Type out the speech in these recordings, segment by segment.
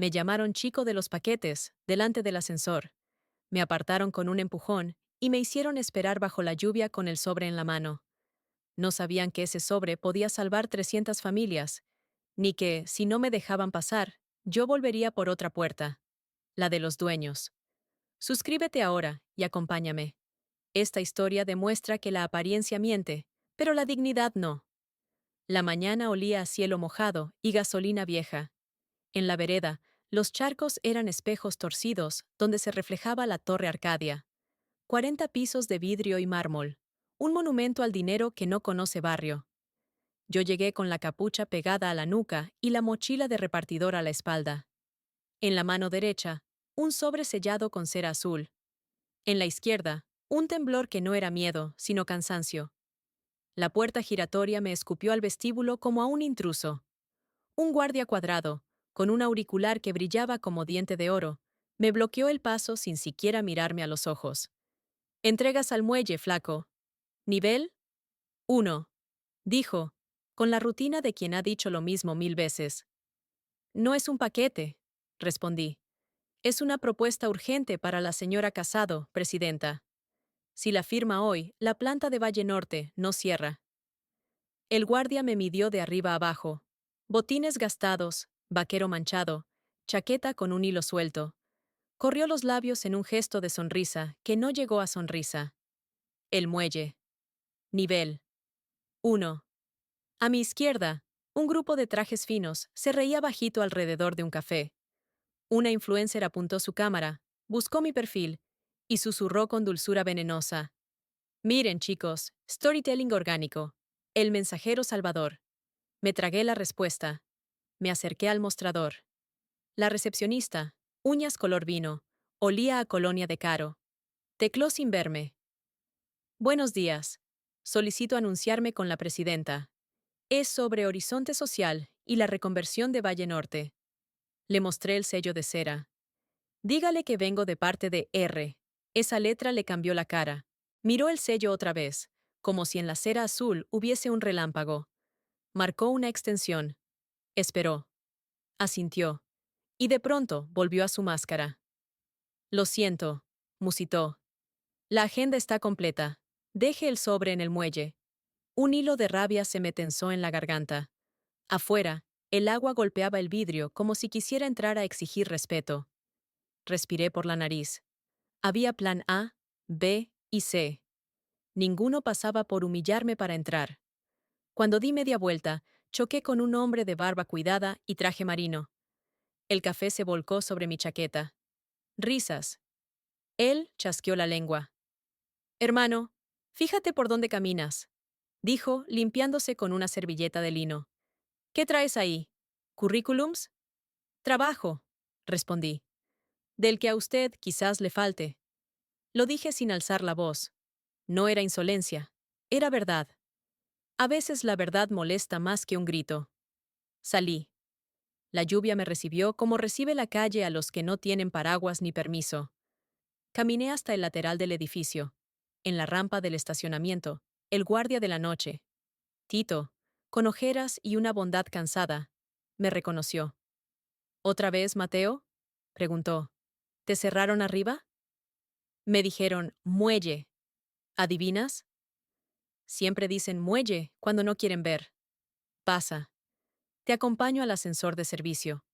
Me llamaron chico de los paquetes, delante del ascensor. Me apartaron con un empujón y me hicieron esperar bajo la lluvia con el sobre en la mano. No sabían que ese sobre podía salvar 300 familias, ni que, si no me dejaban pasar, yo volvería por otra puerta, la de los dueños. Suscríbete ahora y acompáñame. Esta historia demuestra que la apariencia miente, pero la dignidad no. La mañana olía a cielo mojado y gasolina vieja. En la vereda, los charcos eran espejos torcidos donde se reflejaba la Torre Arcadia. 40 pisos de vidrio y mármol. Un monumento al dinero que no conoce barrio. Yo llegué con la capucha pegada a la nuca y la mochila de repartidor a la espalda. En la mano derecha, un sobre sellado con cera azul. En la izquierda, un temblor que no era miedo, sino cansancio. La puerta giratoria me escupió al vestíbulo como a un intruso. Un guardia cuadrado, con un auricular que brillaba como diente de oro, me bloqueó el paso sin siquiera mirarme a los ojos. Entregas al muelle, flaco. Nivel 1, dijo, con la rutina de quien ha dicho lo mismo 1000 veces. No es un paquete, respondí. Es una propuesta urgente para la señora Casado, presidenta. Si la firma hoy, la planta de Valle Norte no cierra. El guardia me midió de arriba abajo. Botines gastados, vaquero manchado, chaqueta con un hilo suelto. Corrió los labios en un gesto de sonrisa que no llegó a sonrisa. El muelle. Nivel 1. A mi izquierda, un grupo de trajes finos se reía bajito alrededor de un café. Una influencer apuntó su cámara, buscó mi perfil y susurró con dulzura venenosa. Miren, chicos, storytelling orgánico. El mensajero salvador. Me tragué la respuesta. Me acerqué al mostrador. La recepcionista, uñas color vino, olía a colonia de Caro. Tecló sin verme. Buenos días. Solicito anunciarme con la presidenta. Es sobre Horizonte Social y la reconversión de Valle Norte. Le mostré el sello de cera. Dígale que vengo de parte de R. Esa letra le cambió la cara. Miró el sello otra vez, como si en la cera azul hubiese un relámpago. Marcó una extensión. Esperó. Asintió. Y de pronto volvió a su máscara. Lo siento, musitó. La agenda está completa. Deje el sobre en el muelle. Un hilo de rabia se me tensó en la garganta. Afuera, el agua golpeaba el vidrio como si quisiera entrar a exigir respeto. Respiré por la nariz. Había plan A, B y C. Ninguno pasaba por humillarme para entrar. Cuando di media vuelta, choqué con un hombre de barba cuidada y traje marino. El café se volcó sobre mi chaqueta. Risas. Él chasqueó la lengua. Hermano, fíjate por dónde caminas, dijo, limpiándose con una servilleta de lino. ¿Qué traes ahí? ¿Currículums? Trabajo, respondí. Del que a usted quizás le falte. Lo dije sin alzar la voz. No era insolencia, era verdad. A veces la verdad molesta más que un grito. Salí. La lluvia me recibió como recibe la calle a los que no tienen paraguas ni permiso. Caminé hasta el lateral del edificio. En la rampa del estacionamiento, el guardia de la noche, Tito, con ojeras y una bondad cansada, me reconoció. ¿Otra vez, Mateo? Preguntó. ¿Te cerraron arriba? Me dijeron, muelle. ¿Adivinas? Siempre dicen muelle cuando no quieren ver. Pasa. Te acompaño al ascensor de servicio.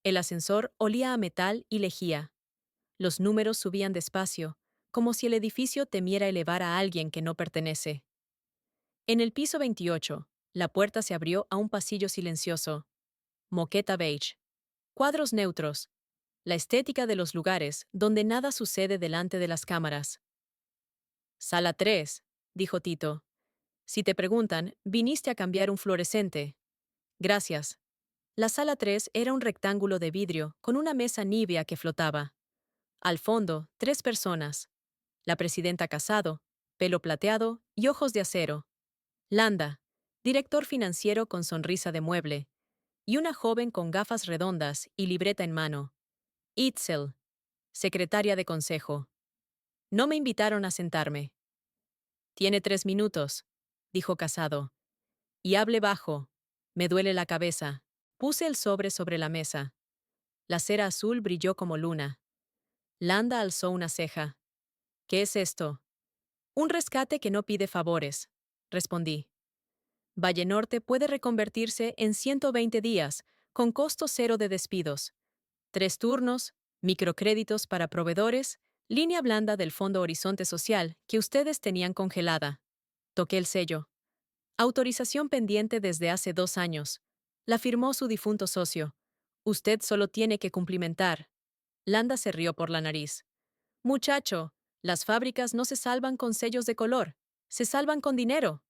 El ascensor olía a metal y lejía. Los números subían despacio, como si el edificio temiera elevar a alguien que no pertenece. En el piso 28, la puerta se abrió a un pasillo silencioso. Moqueta beige. Cuadros neutros. La estética de los lugares donde nada sucede delante de las cámaras. Sala 3, dijo Tito. Si te preguntan, viniste a cambiar un fluorescente. Gracias. La sala 3 era un rectángulo de vidrio con una mesa nívea que flotaba. Al fondo, 3 personas. La presidenta Casado, pelo plateado y ojos de acero. Landa, director financiero con sonrisa de mueble. Y una joven con gafas redondas y libreta en mano. Itzel, secretaria de consejo. No me invitaron a sentarme. Tiene 3 minutos, dijo Casado. Y hable bajo. Me duele la cabeza. Puse el sobre la mesa. La cera azul brilló como luna. Landa alzó una ceja. ¿Qué es esto? Un rescate que no pide favores, respondí. Valle Norte puede reconvertirse en 120 días, con costo cero de despidos. 3 turnos, microcréditos para proveedores, línea blanda del Fondo Horizonte Social que ustedes tenían congelada. Toqué el sello. Autorización pendiente desde hace 2 años. La firmó su difunto socio. Usted solo tiene que cumplimentar. Landa se rió por la nariz. Muchacho, las fábricas no se salvan con sellos de color, se salvan con dinero.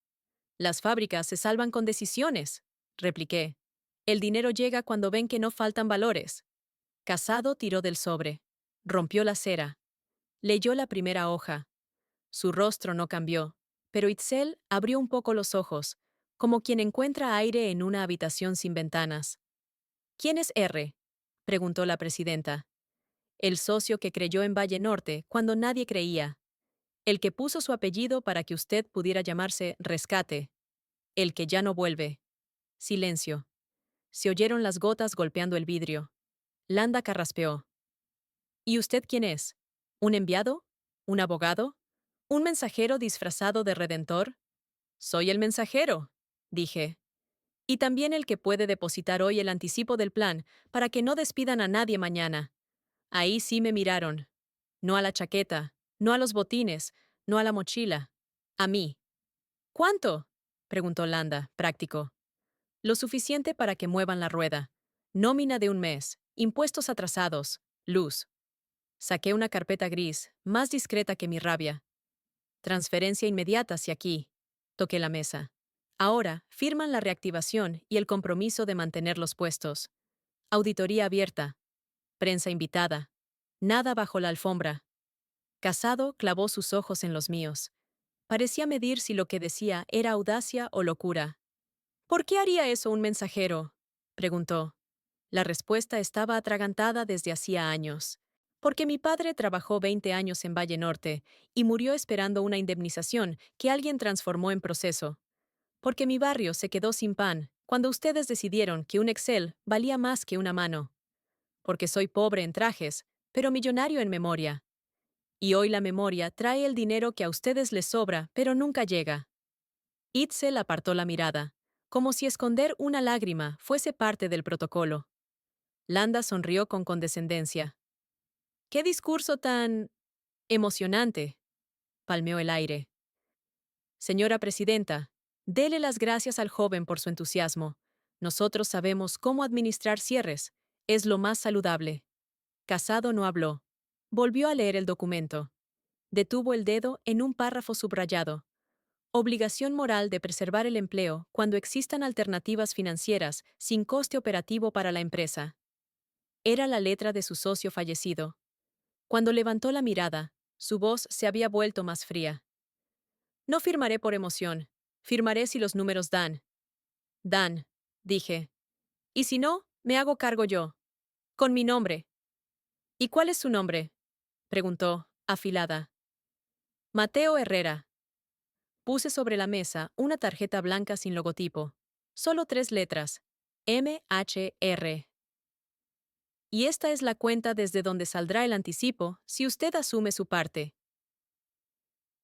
Las fábricas se salvan con decisiones, repliqué. El dinero llega cuando ven que no faltan valores. Casado tiró del sobre. Rompió la cera. Leyó la primera hoja. Su rostro no cambió, pero Itzel abrió un poco los ojos, como quien encuentra aire en una habitación sin ventanas. ¿Quién es R? Preguntó la presidenta. El socio que creyó en Valle Norte cuando nadie creía. El que puso su apellido para que usted pudiera llamarse Rescate. El que ya no vuelve. Silencio. Se oyeron las gotas golpeando el vidrio. Landa carraspeó. ¿Y usted quién es? ¿Un enviado? ¿Un abogado? ¿Un mensajero disfrazado de redentor? Soy el mensajero, dije. Y también el que puede depositar hoy el anticipo del plan para que no despidan a nadie mañana. Ahí sí me miraron. No a la chaqueta, no a los botines, no a la mochila. A mí. ¿Cuánto? Preguntó Landa, práctico. Lo suficiente para que muevan la rueda. Nómina de un mes, impuestos atrasados, luz. Saqué una carpeta gris, más discreta que mi rabia. Transferencia inmediata hacia aquí. Toqué la mesa. Ahora, firman la reactivación y el compromiso de mantener los puestos. Auditoría abierta. Prensa invitada. Nada bajo la alfombra. Casado clavó sus ojos en los míos. Parecía medir si lo que decía era audacia o locura. ¿Por qué haría eso un mensajero? Preguntó. La respuesta estaba atragantada desde hacía años. Porque mi padre trabajó 20 años en Valle Norte y murió esperando una indemnización que alguien transformó en proceso. Porque mi barrio se quedó sin pan cuando ustedes decidieron que un Excel valía más que una mano. Porque soy pobre en trajes, pero millonario en memoria. Y hoy la memoria trae el dinero que a ustedes les sobra, pero nunca llega. Itzel apartó la mirada, como si esconder una lágrima fuese parte del protocolo. Landa sonrió con condescendencia. ¡Qué discurso tan emocionante! Palmeó el aire. Señora presidenta, dele las gracias al joven por su entusiasmo. Nosotros sabemos cómo administrar cierres. Es lo más saludable. Casado no habló. Volvió a leer el documento. Detuvo el dedo en un párrafo subrayado. Obligación moral de preservar el empleo cuando existan alternativas financieras sin coste operativo para la empresa. Era la letra de su socio fallecido. Cuando levantó la mirada, su voz se había vuelto más fría. No firmaré por emoción. Firmaré si los números dan. Dan, dije. Y si no, me hago cargo yo. Con mi nombre. ¿Y cuál es su nombre? Preguntó, afilada. Mateo Herrera. Puse sobre la mesa una tarjeta blanca sin logotipo. Solo 3 letras. MHR. Y esta es la cuenta desde donde saldrá el anticipo si usted asume su parte.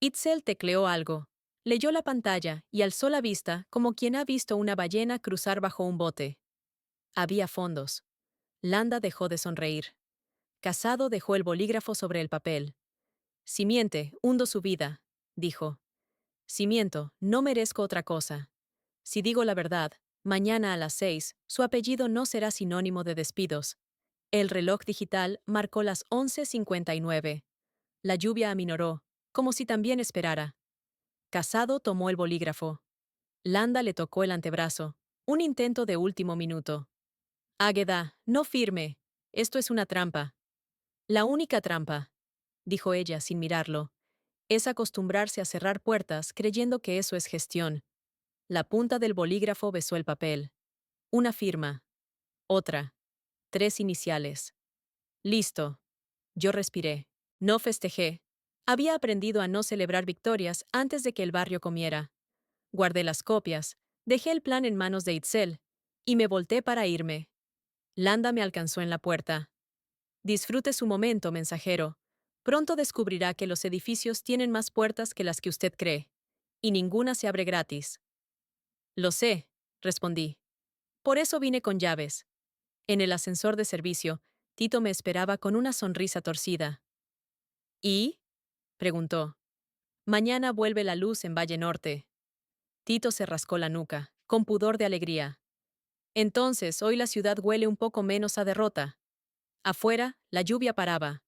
Itzel tecleó algo. Leyó la pantalla y alzó la vista como quien ha visto una ballena cruzar bajo un bote. Había fondos. Landa dejó de sonreír. Casado dejó el bolígrafo sobre el papel. Si miente, hundo su vida, dijo. Si miento, no merezco otra cosa. Si digo la verdad, mañana a las 6, su apellido no será sinónimo de despidos. El reloj digital marcó las 11:59. La lluvia aminoró, como si también esperara. Casado tomó el bolígrafo. Landa le tocó el antebrazo. Un intento de último minuto. Águeda, no firme. Esto es una trampa. La única trampa, dijo ella sin mirarlo, es acostumbrarse a cerrar puertas creyendo que eso es gestión. La punta del bolígrafo besó el papel. Una firma. Otra. 3 iniciales. Listo. Yo respiré. No festejé. Había aprendido a no celebrar victorias antes de que el barrio comiera. Guardé las copias, dejé el plan en manos de Itzel, y me volté para irme. Landa me alcanzó en la puerta. Disfrute su momento, mensajero. Pronto descubrirá que los edificios tienen más puertas que las que usted cree. Y ninguna se abre gratis. Lo sé, respondí. Por eso vine con llaves. En el ascensor de servicio, Tito me esperaba con una sonrisa torcida. ¿Y? Preguntó. Mañana vuelve la luz en Valle Norte. Tito se rascó la nuca, con pudor de alegría. Entonces, hoy la ciudad huele un poco menos a derrota. Afuera, la lluvia paraba.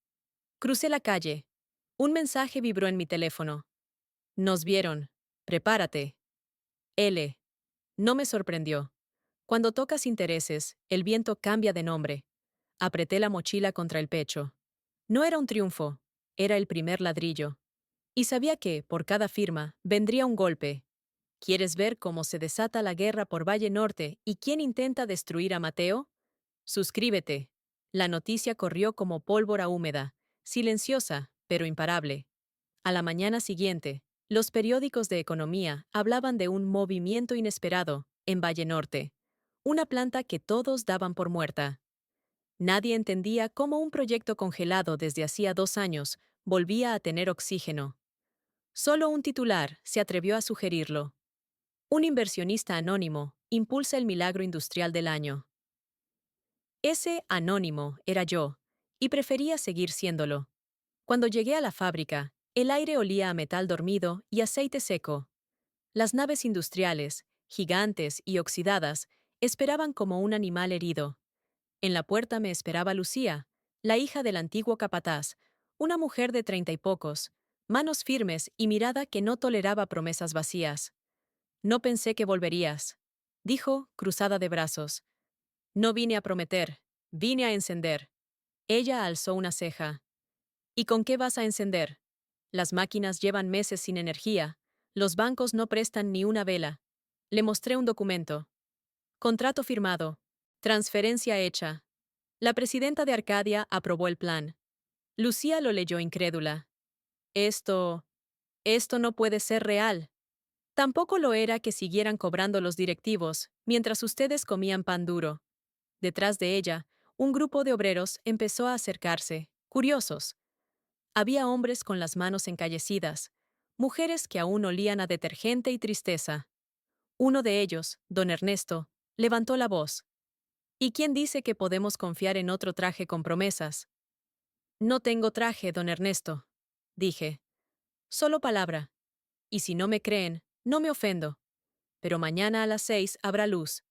Crucé la calle. Un mensaje vibró en mi teléfono. Nos vieron. Prepárate. L. No me sorprendió. Cuando tocas intereses, el viento cambia de nombre. Apreté la mochila contra el pecho. No era un triunfo, era el primer ladrillo. Y sabía que, por cada firma, vendría un golpe. ¿Quieres ver cómo se desata la guerra por Valle Norte y quién intenta destruir a Mateo? Suscríbete. La noticia corrió como pólvora húmeda, silenciosa, pero imparable. A la mañana siguiente, los periódicos de economía hablaban de un movimiento inesperado en Valle Norte, una planta que todos daban por muerta. Nadie entendía cómo un proyecto congelado desde hacía 2 años volvía a tener oxígeno. Solo un titular se atrevió a sugerirlo. Un inversionista anónimo impulsa el milagro industrial del año. Ese anónimo era yo, y prefería seguir siéndolo. Cuando llegué a la fábrica, el aire olía a metal dormido y aceite seco. Las naves industriales, gigantes y oxidadas, esperaban como un animal herido. En la puerta me esperaba Lucía, la hija del antiguo capataz, una mujer de 30 y pocos, manos firmes y mirada que no toleraba promesas vacías. No pensé que volverías, dijo, cruzada de brazos. No vine a prometer, vine a encender. Ella alzó una ceja. ¿Y con qué vas a encender? Las máquinas llevan meses sin energía, los bancos no prestan ni una vela. Le mostré un documento. Contrato firmado. Transferencia hecha. La presidenta de Arcadia aprobó el plan. Lucía lo leyó incrédula. Esto no puede ser real. Tampoco lo era que siguieran cobrando los directivos, mientras ustedes comían pan duro. Detrás de ella, un grupo de obreros empezó a acercarse, curiosos. Había hombres con las manos encallecidas, mujeres que aún olían a detergente y tristeza. Uno de ellos, don Ernesto, levantó la voz. ¿Y quién dice que podemos confiar en otro traje con promesas? No tengo traje, don Ernesto, dije. Solo palabra. Y si no me creen, no me ofendo. Pero mañana a las 6 habrá luz.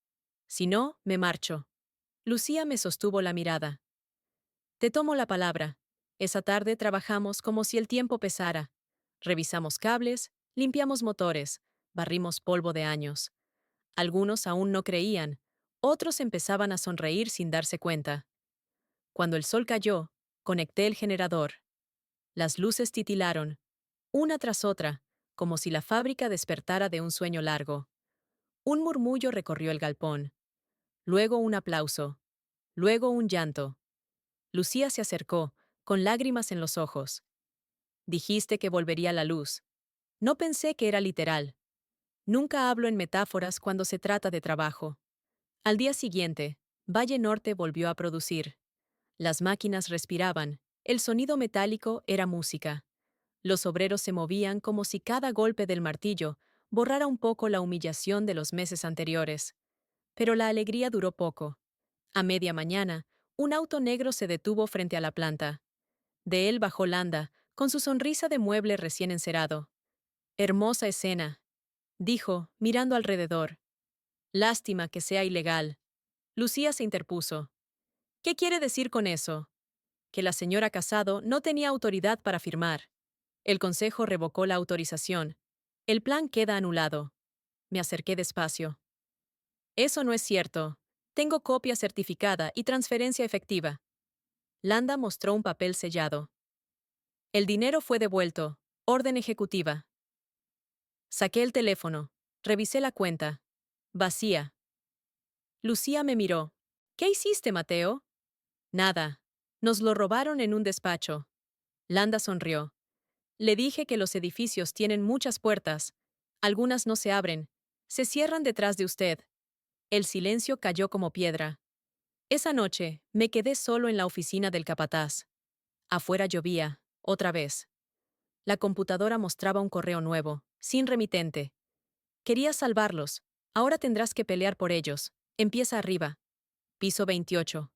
Si no, me marcho. Lucía me sostuvo la mirada. Te tomo la palabra. Esa tarde trabajamos como si el tiempo pesara. Revisamos cables, limpiamos motores, barrimos polvo de años. Algunos aún no creían, otros empezaban a sonreír sin darse cuenta. Cuando el sol cayó, conecté el generador. Las luces titilaron, una tras otra, como si la fábrica despertara de un sueño largo. Un murmullo recorrió el galpón. Luego un aplauso. Luego un llanto. Lucía se acercó, con lágrimas en los ojos. Dijiste que volvería la luz. No pensé que era literal. Nunca hablo en metáforas cuando se trata de trabajo. Al día siguiente, Valle Norte volvió a producir. Las máquinas respiraban, el sonido metálico era música. Los obreros se movían como si cada golpe del martillo borrara un poco la humillación de los meses anteriores. Pero la alegría duró poco. A media mañana, un auto negro se detuvo frente a la planta. De él bajó Landa, con su sonrisa de mueble recién encerado. Hermosa escena, dijo, mirando alrededor. Lástima que sea ilegal. Lucía se interpuso. ¿Qué quiere decir con eso? Que la señora Casado no tenía autoridad para firmar. El consejo revocó la autorización. El plan queda anulado. Me acerqué despacio. Eso no es cierto. Tengo copia certificada y transferencia efectiva. Landa mostró un papel sellado. El dinero fue devuelto. Orden ejecutiva. Saqué el teléfono. Revisé la cuenta. Vacía. Lucía me miró. ¿Qué hiciste, Mateo? Nada. Nos lo robaron en un despacho. Landa sonrió. Le dije que los edificios tienen muchas puertas. Algunas no se abren. Se cierran detrás de usted. El silencio cayó como piedra. Esa noche, me quedé solo en la oficina del capataz. Afuera llovía, otra vez. La computadora mostraba un correo nuevo, sin remitente. Querías salvarlos. Ahora tendrás que pelear por ellos. Empieza arriba. Piso 28.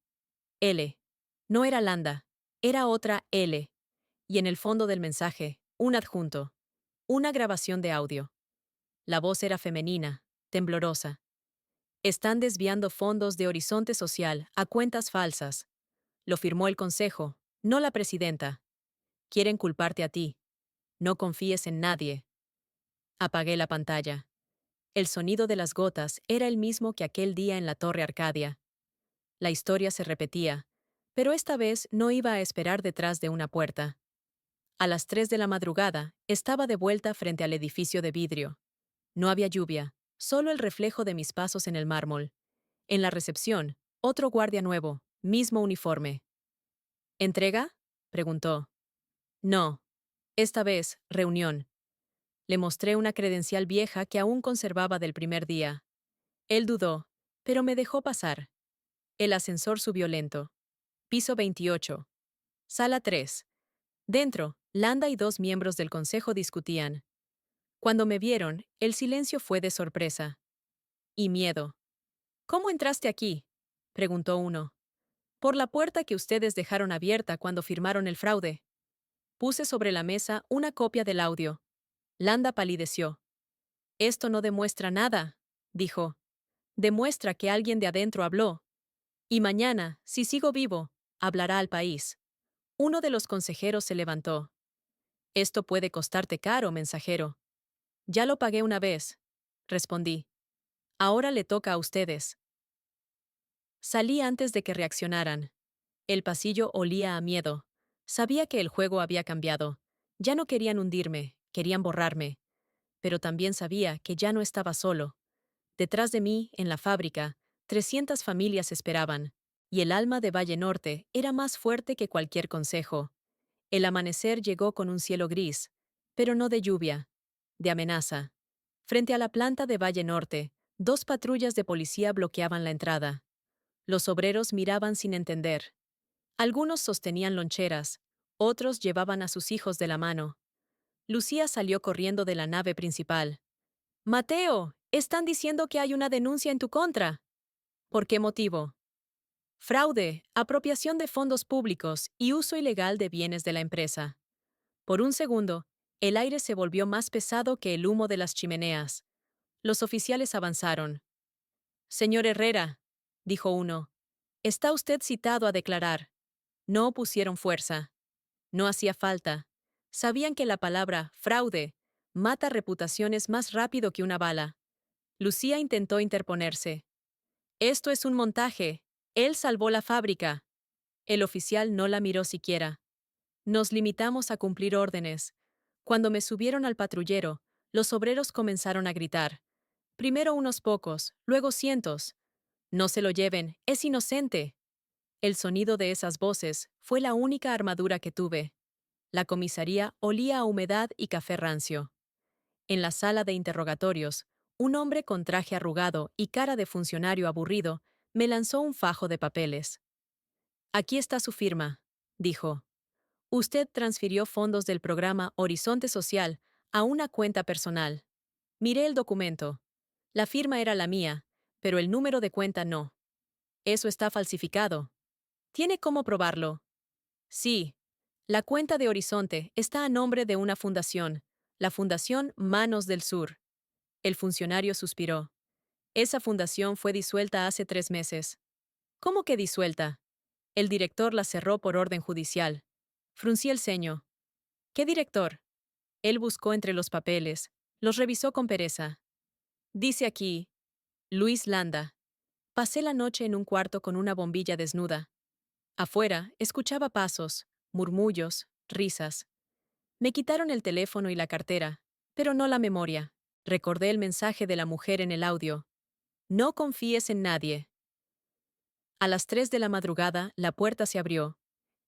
L. No era Landa. Era otra L. Y en el fondo del mensaje, un adjunto. Una grabación de audio. La voz era femenina, temblorosa. Están desviando fondos de Horizonte Social a cuentas falsas. Lo firmó el consejo, no la presidenta. Quieren culparte a ti. No confíes en nadie. Apagué la pantalla. El sonido de las gotas era el mismo que aquel día en la Torre Arcadia. La historia se repetía, pero esta vez no iba a esperar detrás de una puerta. A las 3 de la madrugada, estaba de vuelta frente al edificio de vidrio. No había lluvia, solo el reflejo de mis pasos en el mármol. En la recepción, otro guardia nuevo, mismo uniforme. ¿Entrega?, preguntó. No. Esta vez, reunión. Le mostré una credencial vieja que aún conservaba del primer día. Él dudó, pero me dejó pasar. El ascensor subió lento. Piso 28. Sala 3. Dentro, Landa y dos miembros del consejo discutían. Cuando me vieron, el silencio fue de sorpresa. Y miedo. ¿Cómo entraste aquí?, preguntó uno. Por la puerta que ustedes dejaron abierta cuando firmaron el fraude. Puse sobre la mesa una copia del audio. Landa palideció. Esto no demuestra nada, dijo. Demuestra que alguien de adentro habló. Y mañana, si sigo vivo, hablará al país. Uno de los consejeros se levantó. Esto puede costarte caro, mensajero. Ya lo pagué una vez, respondí. Ahora le toca a ustedes. Salí antes de que reaccionaran. El pasillo olía a miedo. Sabía que el juego había cambiado. Ya no querían hundirme, querían borrarme. Pero también sabía que ya no estaba solo. Detrás de mí, en la fábrica, 300 familias esperaban, y el alma de Valle Norte era más fuerte que cualquier consejo. El amanecer llegó con un cielo gris, pero no de lluvia, de amenaza. Frente a la planta de Valle Norte, dos patrullas de policía bloqueaban la entrada. Los obreros miraban sin entender. Algunos sostenían loncheras, otros llevaban a sus hijos de la mano. Lucía salió corriendo de la nave principal. «Mateo, están diciendo que hay una denuncia en tu contra». «¿Por qué motivo?» «Fraude, apropiación de fondos públicos y uso ilegal de bienes de la empresa». Por un segundo, el aire se volvió más pesado que el humo de las chimeneas. Los oficiales avanzaron. «Señor Herrera», dijo uno, «está usted citado a declarar». No opusieron fuerza. No hacía falta. Sabían que la palabra fraude mata reputaciones más rápido que una bala. Lucía intentó interponerse. «Esto es un montaje. Él salvó la fábrica». El oficial no la miró siquiera. Nos limitamos a cumplir órdenes. Cuando me subieron al patrullero, los obreros comenzaron a gritar. Primero unos pocos, luego cientos. «No se lo lleven, es inocente». El sonido de esas voces fue la única armadura que tuve. La comisaría olía a humedad y café rancio. En la sala de interrogatorios, un hombre con traje arrugado y cara de funcionario aburrido me lanzó un fajo de papeles. «Aquí está su firma», dijo. «Usted transfirió fondos del programa Horizonte Social a una cuenta personal». Miré el documento. La firma era la mía, pero el número de cuenta no. «Eso está falsificado». «¿Tiene cómo probarlo?» «Sí. La cuenta de Horizonte está a nombre de una fundación, la Fundación Manos del Sur». El funcionario suspiró. «Esa fundación fue disuelta hace 3 meses». «¿Cómo que disuelta?» «El director la cerró por orden judicial». Fruncí el ceño. «¿Qué director?» Él buscó entre los papeles, los revisó con pereza. «Dice aquí, Luis Landa». Pasé la noche en un cuarto con una bombilla desnuda. Afuera, escuchaba pasos, murmullos, risas. Me quitaron el teléfono y la cartera, pero no la memoria. Recordé el mensaje de la mujer en el audio. «No confíes en nadie». A las 3 de la madrugada, la puerta se abrió.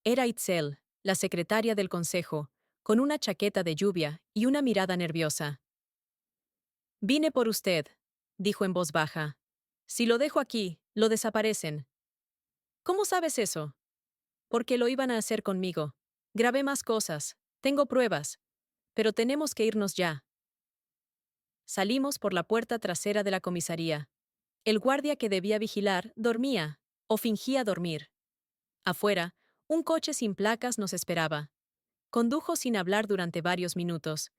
Era Itzel, la secretaria del consejo, con una chaqueta de lluvia y una mirada nerviosa. «Vine por usted», dijo en voz baja. «Si lo dejo aquí, lo desaparecen». ¿Cómo sabes eso? Porque lo iban a hacer conmigo. Grabé más cosas. Tengo pruebas. Pero tenemos que irnos ya. Salimos por la puerta trasera de la comisaría. El guardia que debía vigilar dormía, o fingía dormir. Afuera, un coche sin placas nos esperaba. Condujo sin hablar durante varios minutos.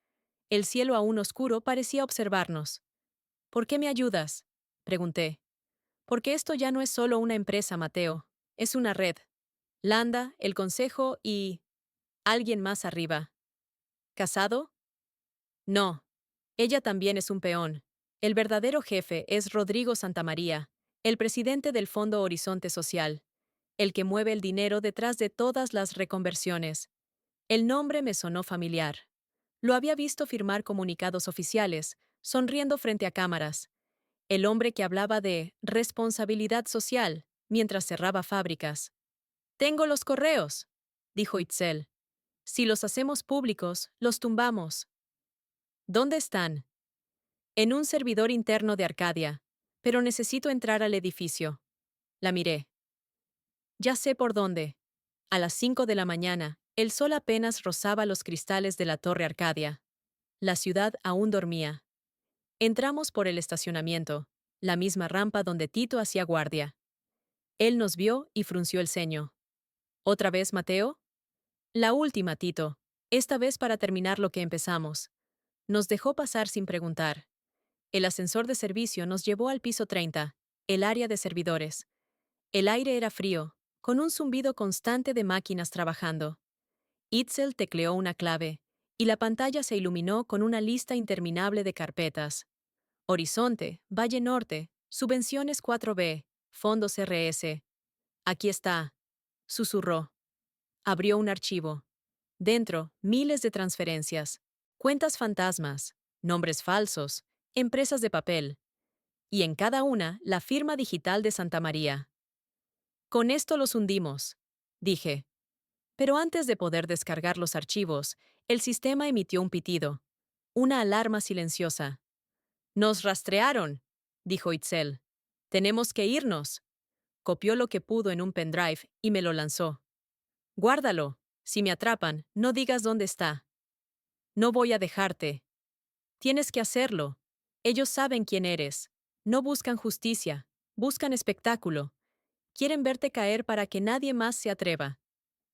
El cielo aún oscuro parecía observarnos. ¿Por qué me ayudas? Pregunté. Porque esto ya no es solo una empresa, Mateo. Es una red. Landa, el consejo y... alguien más arriba. ¿Casado? No. Ella también es un peón. El verdadero jefe es Rodrigo Santamaría, el presidente del Fondo Horizonte Social, el que mueve el dinero detrás de todas las reconversiones. El nombre me sonó familiar. Lo había visto firmar comunicados oficiales, sonriendo frente a cámaras. El hombre que hablaba de responsabilidad social mientras cerraba fábricas. Tengo los correos, dijo Itzel. Si los hacemos públicos, los tumbamos. ¿Dónde están? En un servidor interno de Arcadia, pero necesito entrar al edificio. La miré. Ya sé por dónde. A las 5 de la mañana, el sol apenas rozaba los cristales de la Torre Arcadia. La ciudad aún dormía. Entramos por el estacionamiento, la misma rampa donde Tito hacía guardia. Él nos vio y frunció el ceño. ¿Otra vez, Mateo? La última, Tito. Esta vez para terminar lo que empezamos. Nos dejó pasar sin preguntar. El ascensor de servicio nos llevó al piso 30, el área de servidores. El aire era frío, con un zumbido constante de máquinas trabajando. Itzel tecleó una clave, y la pantalla se iluminó con una lista interminable de carpetas. Horizonte, Valle Norte, Subvenciones 4B, Fondos RS. Aquí está, susurró. Abrió un archivo. Dentro, miles de transferencias, cuentas fantasmas, nombres falsos, empresas de papel. Y en cada una, la firma digital de Santa María. Con esto los hundimos, dije. Pero antes de poder descargar los archivos, el sistema emitió un pitido. Una alarma silenciosa. Nos rastrearon, dijo Itzel. Tenemos que irnos. Copió lo que pudo en un pendrive y me lo lanzó. Guárdalo. Si me atrapan, no digas dónde está. No voy a dejarte. Tienes que hacerlo. Ellos saben quién eres. No buscan justicia, buscan espectáculo. Quieren verte caer para que nadie más se atreva.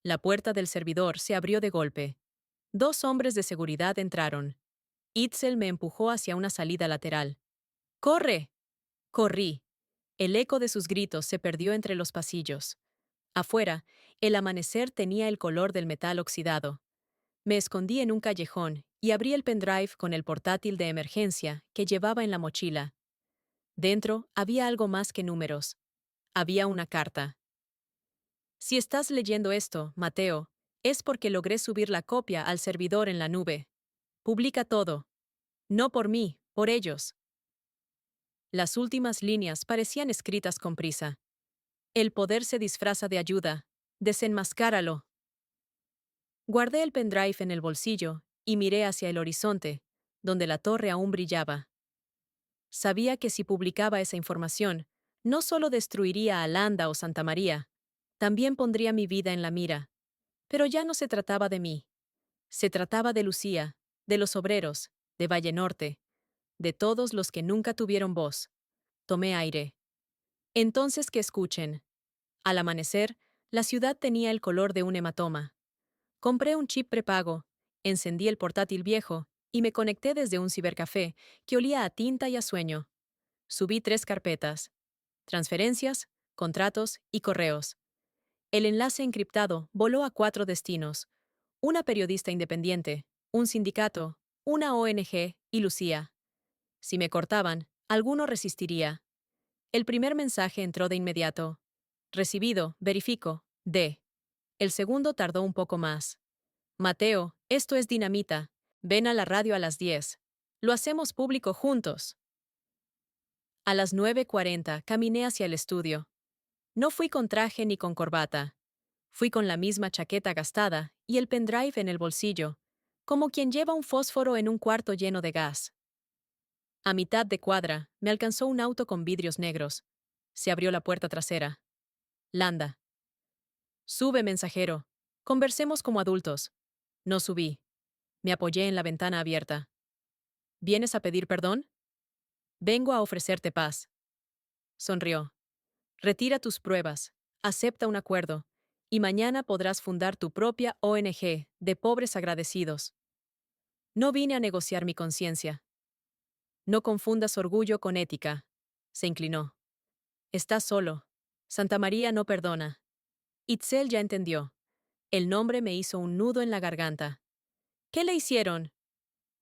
La puerta del servidor se abrió de golpe. 2 hombres de seguridad entraron. Itzel me empujó hacia una salida lateral. ¡Corre! Corrí. El eco de sus gritos se perdió entre los pasillos. Afuera, el amanecer tenía el color del metal oxidado. Me escondí en un callejón y abrí el pendrive con el portátil de emergencia que llevaba en la mochila. Dentro había algo más que números. Había una carta. Si estás leyendo esto, Mateo, es porque logré subir la copia al servidor en la nube. Publica todo. No por mí, por ellos. Las últimas líneas parecían escritas con prisa. El poder se disfraza de ayuda. Desenmascáralo. Guardé el pendrive en el bolsillo y miré hacia el horizonte, donde la torre aún brillaba. Sabía que si publicaba esa información, no solo destruiría a Landa o Santa María, también pondría mi vida en la mira. Pero ya no se trataba de mí. Se trataba de Lucía, de los obreros, de Valle Norte, de todos los que nunca tuvieron voz. Tomé aire. Entonces que escuchen. Al amanecer, la ciudad tenía el color de un hematoma. Compré un chip prepago, encendí el portátil viejo y me conecté desde un cibercafé que olía a tinta y a sueño. Subí 3 carpetas: transferencias, contratos y correos. El enlace encriptado voló a 4 destinos: una periodista independiente, un sindicato, una ONG y Lucía. Si me cortaban, alguno resistiría. El primer mensaje entró de inmediato. Recibido, verifico, D. El segundo tardó un poco más. Mateo, esto es dinamita. Ven a la radio a las 10. Lo hacemos público juntos. A las 9:40 caminé hacia el estudio. No fui con traje ni con corbata. Fui con la misma chaqueta gastada y el pendrive en el bolsillo, como quien lleva un fósforo en un cuarto lleno de gas. A mitad de cuadra, me alcanzó un auto con vidrios negros. Se abrió la puerta trasera. Landa. Sube, mensajero. Conversemos como adultos. No subí. Me apoyé en la ventana abierta. ¿Vienes a pedir perdón? Vengo a ofrecerte paz. Sonrió. Retira tus pruebas, acepta un acuerdo, y mañana podrás fundar tu propia ONG de pobres agradecidos. No vine a negociar mi conciencia. No confundas orgullo con ética. Se inclinó. Estás solo. Santa María no perdona. Itzel ya entendió. El nombre me hizo un nudo en la garganta. ¿Qué le hicieron?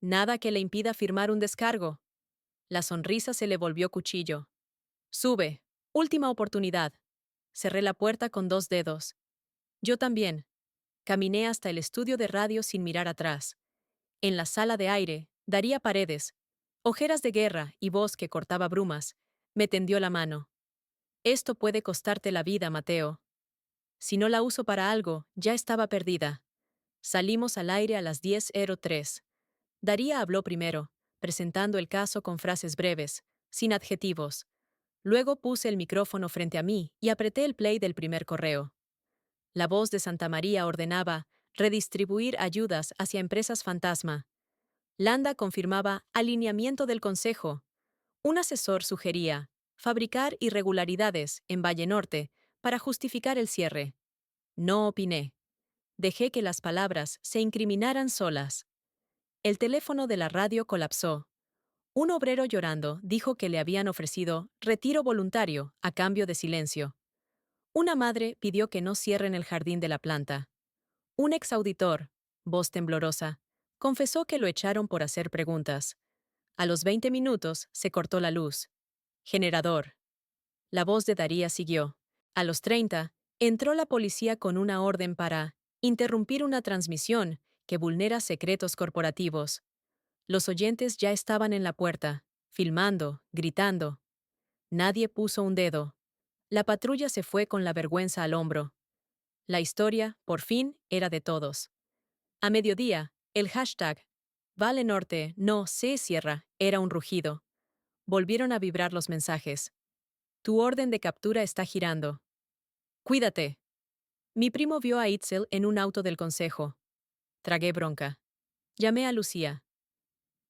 Nada que le impida firmar un descargo. La sonrisa se le volvió cuchillo. Sube. Última oportunidad. Cerré la puerta con 2 dedos. Yo también. Caminé hasta el estudio de radio sin mirar atrás. En la sala de aire, Daría Paredes, ojeras de guerra y voz que cortaba brumas, me tendió la mano. Esto puede costarte la vida, Mateo. Si no la uso para algo, ya estaba perdida. Salimos al aire a las 10:03. Daría habló primero, presentando el caso con frases breves, sin adjetivos. Luego puse el micrófono frente a mí y apreté el play del primer correo. La voz de Santa María ordenaba redistribuir ayudas hacia empresas fantasma. Landa confirmaba alineamiento del Consejo. Un asesor sugería fabricar irregularidades en Valle Norte para justificar el cierre. No opiné. Dejé que las palabras se incriminaran solas. El teléfono de la radio colapsó. Un obrero llorando dijo que le habían ofrecido retiro voluntario a cambio de silencio. Una madre pidió que no cierren el jardín de la planta. Un exauditor, voz temblorosa, confesó que lo echaron por hacer preguntas. A los 20 minutos se cortó la luz. Generador. La voz de Daría siguió. A los 30, entró la policía con una orden para interrumpir una transmisión que vulnera secretos corporativos. Los oyentes ya estaban en la puerta, filmando, gritando. Nadie puso un dedo. La patrulla se fue con la vergüenza al hombro. La historia, por fin, era de todos. A mediodía, el hashtag Vale Norte no se cierra era un rugido. Volvieron a vibrar los mensajes. Tu orden de captura está girando. Cuídate. Mi primo vio a Itzel en un auto del consejo. Tragué bronca. Llamé a Lucía.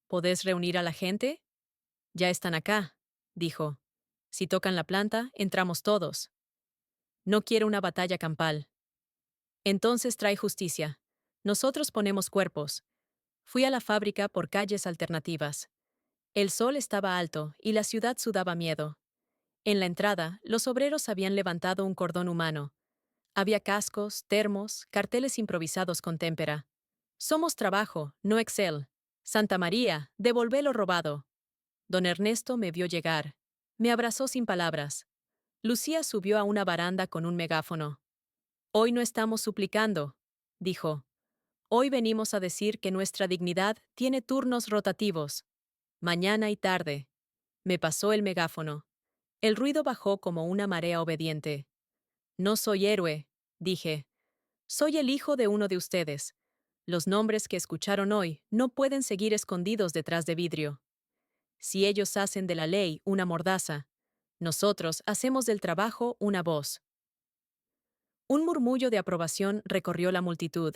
¿Podés reunir a la gente? Ya están acá, dijo. Si tocan la planta, entramos todos. No quiero una batalla campal. Entonces trae justicia. Nosotros ponemos cuerpos. Fui a la fábrica por calles alternativas. El sol estaba alto y la ciudad sudaba miedo. En la entrada, los obreros habían levantado un cordón humano. Había cascos, termos, carteles improvisados con témpera. Somos trabajo, no Excel. Santa María, devolvé lo robado. Don Ernesto me vio llegar. Me abrazó sin palabras. Lucía subió a una baranda con un megáfono. Hoy no estamos suplicando, dijo. Hoy venimos a decir que nuestra dignidad tiene turnos rotativos. Mañana y tarde. Me pasó el megáfono. El ruido bajó como una marea obediente. No soy héroe, dije. Soy el hijo de uno de ustedes. Los nombres que escucharon hoy no pueden seguir escondidos detrás de vidrio. Si ellos hacen de la ley una mordaza, nosotros hacemos del trabajo una voz. Un murmullo de aprobación recorrió la multitud.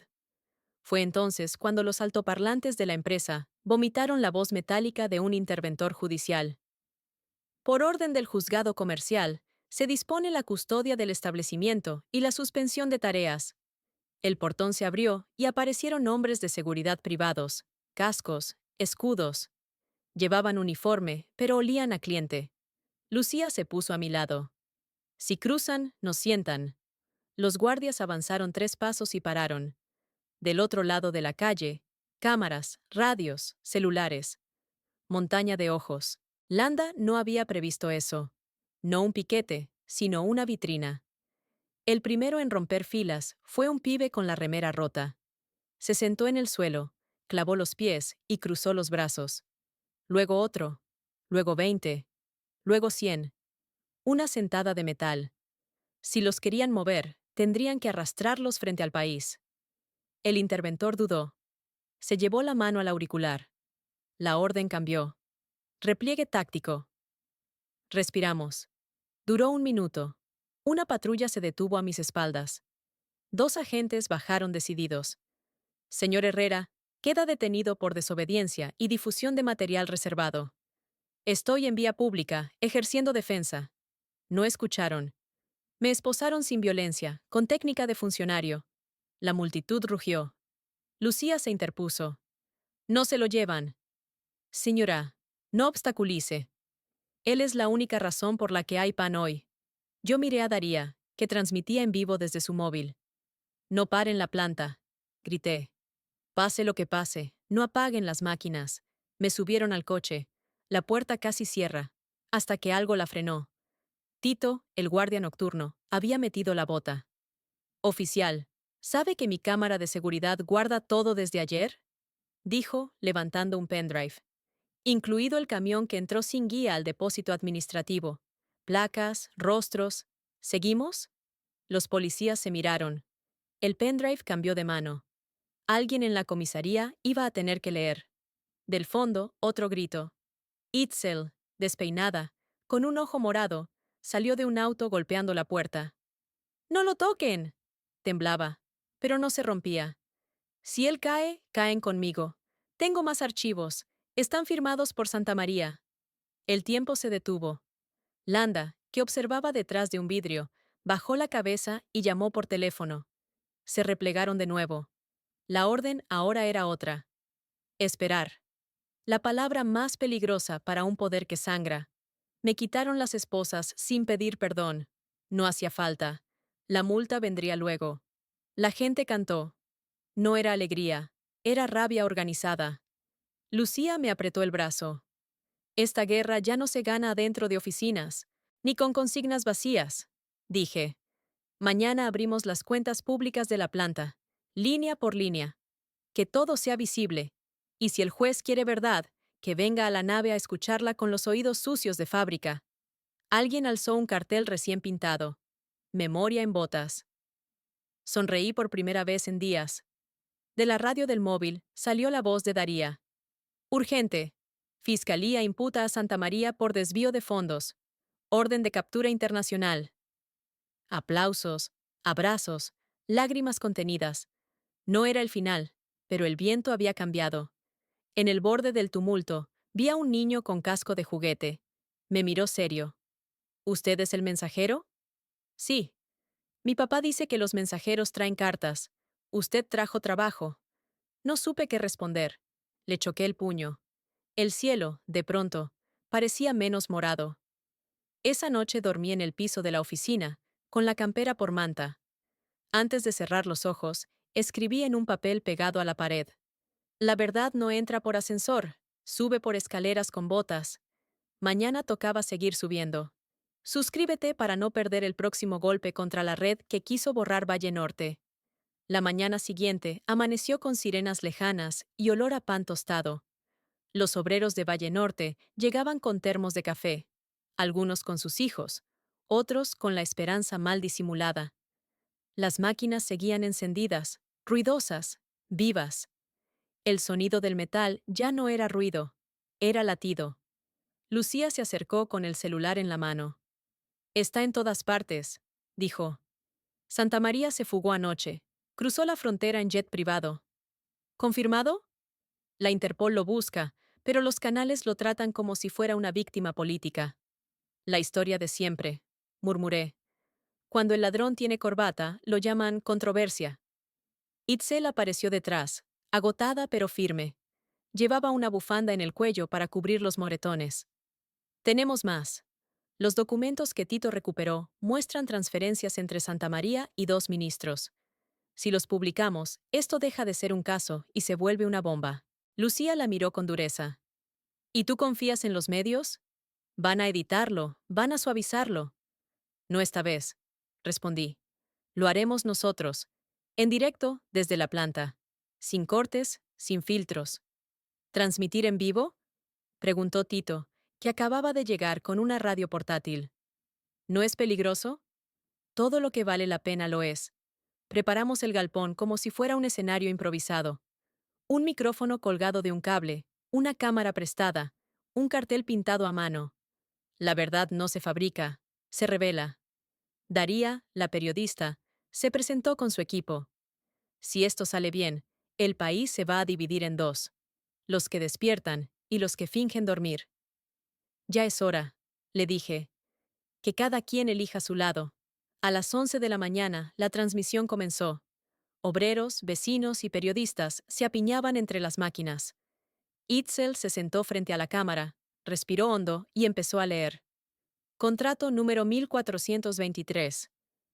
Fue entonces cuando los altoparlantes de la empresa vomitaron la voz metálica de un interventor judicial. Por orden del juzgado comercial, se dispone la custodia del establecimiento y la suspensión de tareas. El portón se abrió y aparecieron hombres de seguridad privados, cascos, escudos. Llevaban uniforme, pero olían a cliente. Lucía se puso a mi lado. Si cruzan, nos sientan. Los guardias avanzaron 3 pasos y pararon. Del otro lado de la calle, cámaras, radios, celulares. Montaña de ojos. Landa no había previsto eso. No un piquete, sino una vitrina. El primero en romper filas fue un pibe con la remera rota. Se sentó en el suelo, clavó los pies y cruzó los brazos. Luego otro. Luego 20. Luego 100. Una sentada de metal. Si los querían mover, tendrían que arrastrarlos frente al país. El interventor dudó. Se llevó la mano al auricular. La orden cambió. Repliegue táctico. Respiramos. Duró 1 minuto. Una patrulla se detuvo a mis espaldas. 2 agentes bajaron decididos. Señor Herrera, queda detenido por desobediencia y difusión de material reservado. Estoy en vía pública, ejerciendo defensa. No escucharon. Me esposaron sin violencia, con técnica de funcionario. La multitud rugió. Lucía se interpuso. No se lo llevan. Señora, no obstaculice. Él es la única razón por la que hay pan hoy. Yo miré a Daría, que transmitía en vivo desde su móvil. No paren la planta, grité. Pase lo que pase, no apaguen las máquinas. Me subieron al coche. La puerta casi cierra, hasta que algo la frenó. Tito, el guardia nocturno, había metido la bota. Oficial, ¿sabe que mi cámara de seguridad guarda todo desde ayer? Dijo, levantando un pendrive. Incluido el camión que entró sin guía al depósito administrativo. Placas, rostros. ¿Seguimos? Los policías se miraron. El pendrive cambió de mano. Alguien en la comisaría iba a tener que leer. Del fondo, otro grito. Itzel, despeinada, con un ojo morado, salió de un auto golpeando la puerta. ¡No lo toquen! Temblaba, pero no se rompía. Si él cae, caen conmigo. Tengo más archivos. Están firmados por Santa María. El tiempo se detuvo. Landa, que observaba detrás de un vidrio, bajó la cabeza y llamó por teléfono. Se replegaron de nuevo. La orden ahora era otra. Esperar. La palabra más peligrosa para un poder que sangra. Me quitaron las esposas sin pedir perdón. No hacía falta. La multa vendría luego. La gente cantó. No era alegría, era rabia organizada. Lucía me apretó el brazo. Esta guerra ya no se gana dentro de oficinas, ni con consignas vacías, dije. Mañana abrimos las cuentas públicas de la planta, línea por línea. Que todo sea visible. Y si el juez quiere verdad, que venga a la nave a escucharla con los oídos sucios de fábrica. Alguien alzó un cartel recién pintado. Memoria en botas. Sonreí por primera vez en días. De la radio del móvil salió la voz de Daría. Urgente. Fiscalía imputa a Santa María por desvío de fondos. Orden de captura internacional. Aplausos, abrazos, lágrimas contenidas. No era el final, pero el viento había cambiado. En el borde del tumulto, vi a un niño con casco de juguete. Me miró serio. ¿Usted es el mensajero? Sí. Mi papá dice que los mensajeros traen cartas. Usted trajo trabajo. No supe qué responder. Le choqué el puño. El cielo, de pronto, parecía menos morado. Esa noche dormí en el piso de la oficina, con la campera por manta. Antes de cerrar los ojos, escribí en un papel pegado a la pared. La verdad no entra por ascensor, sube por escaleras con botas. Mañana tocaba seguir subiendo. Suscríbete para no perder el próximo golpe contra la red que quiso borrar Valle Norte. La mañana siguiente amaneció con sirenas lejanas y olor a pan tostado. Los obreros de Valle Norte llegaban con termos de café, algunos con sus hijos, otros con la esperanza mal disimulada. Las máquinas seguían encendidas, ruidosas, vivas. El sonido del metal ya no era ruido, era latido. Lucía se acercó con el celular en la mano. Está en todas partes, dijo. Santa María se fugó anoche. Cruzó la frontera en jet privado. ¿Confirmado? La Interpol lo busca, pero los canales lo tratan como si fuera una víctima política. La historia de siempre, murmuré. Cuando el ladrón tiene corbata, lo llaman controversia. Itzel apareció detrás, agotada pero firme. Llevaba una bufanda en el cuello para cubrir los moretones. Tenemos más. Los documentos que Tito recuperó muestran transferencias entre Santa María y 2 ministros. Si los publicamos, esto deja de ser un caso y se vuelve una bomba. Lucía la miró con dureza. ¿Y tú confías en los medios? Van a editarlo, van a suavizarlo. No esta vez, respondí. Lo haremos nosotros, en directo desde la planta, sin cortes, sin filtros. ¿Transmitir en vivo? Preguntó Tito, que acababa de llegar con una radio portátil. ¿No es peligroso? Todo lo que vale la pena lo es. Preparamos el galpón como si fuera un escenario improvisado. Un micrófono colgado de un cable, una cámara prestada, un cartel pintado a mano. La verdad no se fabrica, se revela. Daría, la periodista, se presentó con su equipo. Si esto sale bien, el país se va a dividir en dos: los que despiertan y los que fingen dormir. Ya es hora, le dije, que cada quien elija su lado. A las 11 de la mañana, la transmisión comenzó. Obreros, vecinos y periodistas se apiñaban entre las máquinas. Itzel se sentó frente a la cámara, respiró hondo y empezó a leer. Contrato número 1423.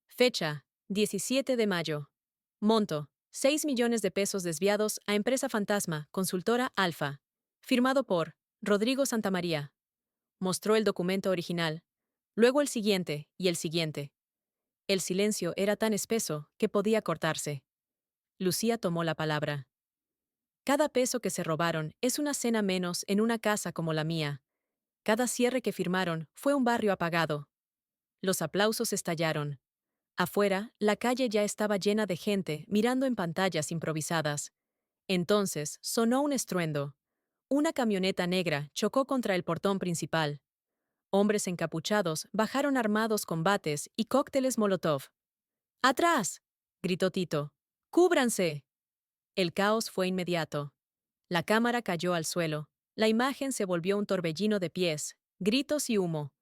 Fecha: 17 de mayo. Monto: 6 millones de pesos desviados a empresa fantasma, consultora Alfa. Firmado por Rodrigo Santamaría. Mostró el documento original. Luego el siguiente y el siguiente. El silencio era tan espeso que podía cortarse. Lucía tomó la palabra. Cada peso que se robaron es una cena menos en una casa como la mía. Cada cierre que firmaron fue un barrio apagado. Los aplausos estallaron. Afuera, la calle ya estaba llena de gente mirando en pantallas improvisadas. Entonces sonó un estruendo. Una camioneta negra chocó contra el portón principal. Hombres encapuchados bajaron armados con bates y cócteles Molotov. ¡Atrás!, gritó Tito. ¡Cúbranse! El caos fue inmediato. La cámara cayó al suelo. La imagen se volvió un torbellino de pies, gritos y humo.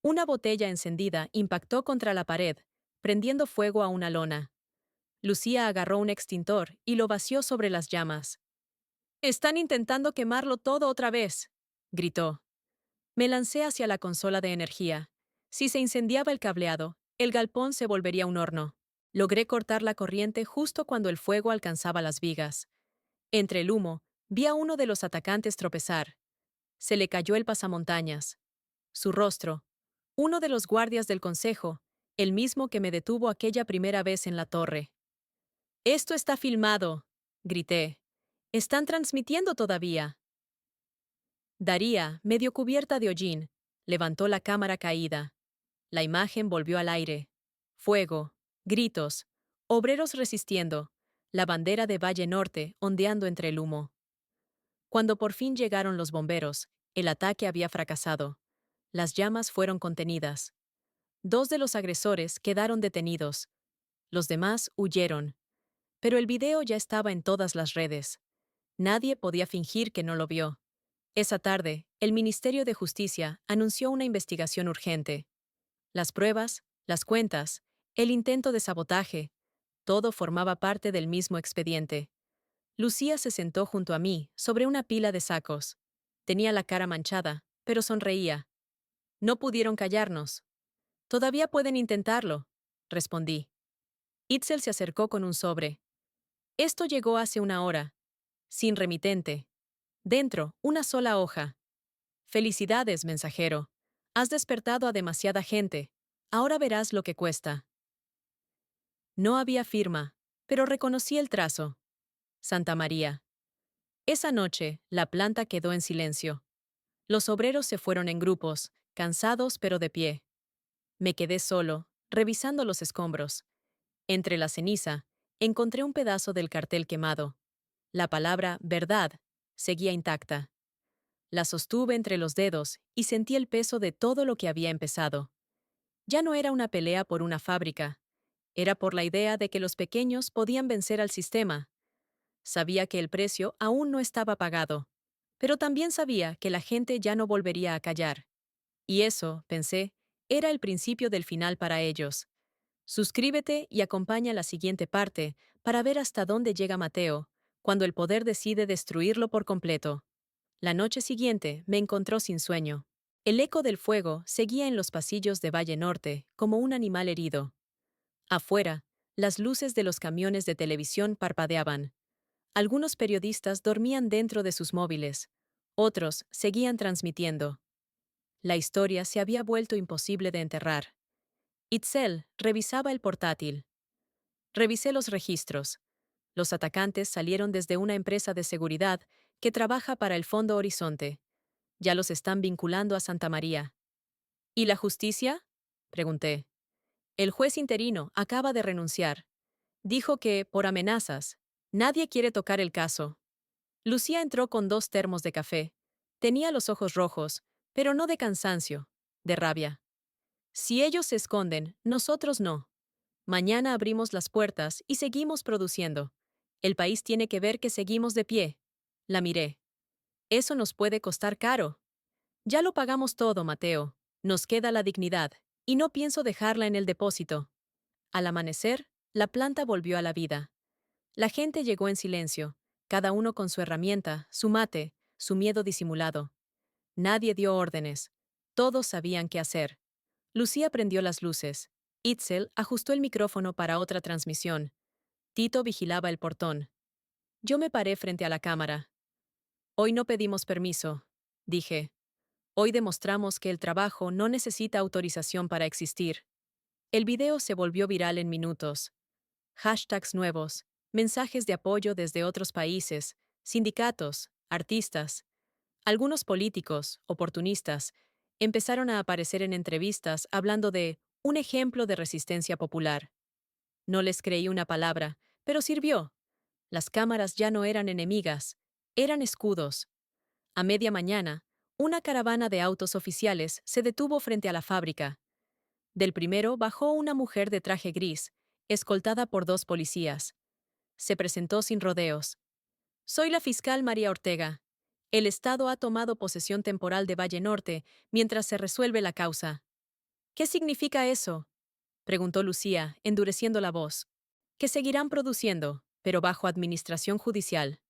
Una botella encendida impactó contra la pared, prendiendo fuego a una lona. Lucía agarró un extintor y lo vació sobre las llamas. «¡Están intentando quemarlo todo otra vez!», gritó. Me lancé hacia la consola de energía. Si se incendiaba el cableado, el galpón se volvería un horno. Logré cortar la corriente justo cuando el fuego alcanzaba las vigas. Entre el humo, vi a uno de los atacantes tropezar. Se le cayó el pasamontañas. Su rostro, uno de los guardias del consejo, el mismo que me detuvo aquella primera vez en la torre. «¡Esto está filmado!», grité. «¡Están transmitiendo todavía!». Daría, medio cubierta de hollín, levantó la cámara caída. La imagen volvió al aire. Fuego, gritos, obreros resistiendo, la bandera de Valle Norte ondeando entre el humo. Cuando por fin llegaron los bomberos, el ataque había fracasado. Las llamas fueron contenidas. 2 de los agresores quedaron detenidos. Los demás huyeron. Pero el video ya estaba en todas las redes. Nadie podía fingir que no lo vio. Esa tarde, el Ministerio de Justicia anunció una investigación urgente. Las pruebas, las cuentas, el intento de sabotaje, todo formaba parte del mismo expediente. Lucía se sentó junto a mí, sobre una pila de sacos. Tenía la cara manchada, pero sonreía. No pudieron callarnos. «Todavía pueden intentarlo», respondí. Itzel se acercó con un sobre. «Esto llegó hace una hora. Sin remitente. Dentro, una sola hoja. Felicidades, mensajero. Has despertado a demasiada gente. Ahora verás lo que cuesta». No había firma, pero reconocí el trazo. Santamaría. Esa noche, la planta quedó en silencio. Los obreros se fueron en grupos, cansados pero de pie. Me quedé solo, revisando los escombros. Entre la ceniza, encontré un pedazo del cartel quemado. La palabra «verdad» seguía intacta. La sostuve entre los dedos y sentí el peso de todo lo que había empezado. Ya no era una pelea por una fábrica. Era por la idea de que los pequeños podían vencer al sistema. Sabía que el precio aún no estaba pagado, pero también sabía que la gente ya no volvería a callar. Y eso, pensé, era el principio del final para ellos. Suscríbete y acompaña la siguiente parte para ver hasta dónde llega Mateo, cuando el poder decide destruirlo por completo. La noche siguiente me encontró sin sueño. El eco del fuego seguía en los pasillos de Valle Norte como un animal herido. Afuera, las luces de los camiones de televisión parpadeaban. Algunos periodistas dormían dentro de sus móviles. Otros seguían transmitiendo. La historia se había vuelto imposible de enterrar. Itzel revisaba el portátil. Revisé los registros. Los atacantes salieron desde una empresa de seguridad que trabaja para el Fondo Horizonte. Ya los están vinculando a Santamaría. ¿Y la justicia?, pregunté. El juez interino acaba de renunciar. Dijo que, por amenazas, nadie quiere tocar el caso. Lucía entró con 2 termos de café. Tenía los ojos rojos, pero no de cansancio, de rabia. Si ellos se esconden, nosotros no. Mañana abrimos las puertas y seguimos produciendo. El país tiene que ver que seguimos de pie. La miré. Eso nos puede costar caro. Ya lo pagamos todo, Mateo. Nos queda la dignidad, y no pienso dejarla en el depósito. Al amanecer, la planta volvió a la vida. La gente llegó en silencio, cada uno con su herramienta, su mate, su miedo disimulado. Nadie dio órdenes. Todos sabían qué hacer. Lucía prendió las luces. Itzel ajustó el micrófono para otra transmisión. Tito vigilaba el portón. Yo me paré frente a la cámara. Hoy no pedimos permiso, dije. Hoy demostramos que el trabajo no necesita autorización para existir. El video se volvió viral en minutos. Hashtags nuevos, mensajes de apoyo desde otros países, sindicatos, artistas. Algunos políticos, oportunistas, empezaron a aparecer en entrevistas hablando de un ejemplo de resistencia popular. No les creí una palabra, pero sirvió. Las cámaras ya no eran enemigas, eran escudos. A media mañana, una caravana de autos oficiales se detuvo frente a la fábrica. Del primero bajó una mujer de traje gris, escoltada por dos policías. Se presentó sin rodeos. Soy la fiscal María Ortega. El Estado ha tomado posesión temporal de Valle Norte mientras se resuelve la causa. ¿Qué significa eso? Preguntó Lucía, endureciendo la voz. Que seguirán produciendo, pero bajo administración judicial.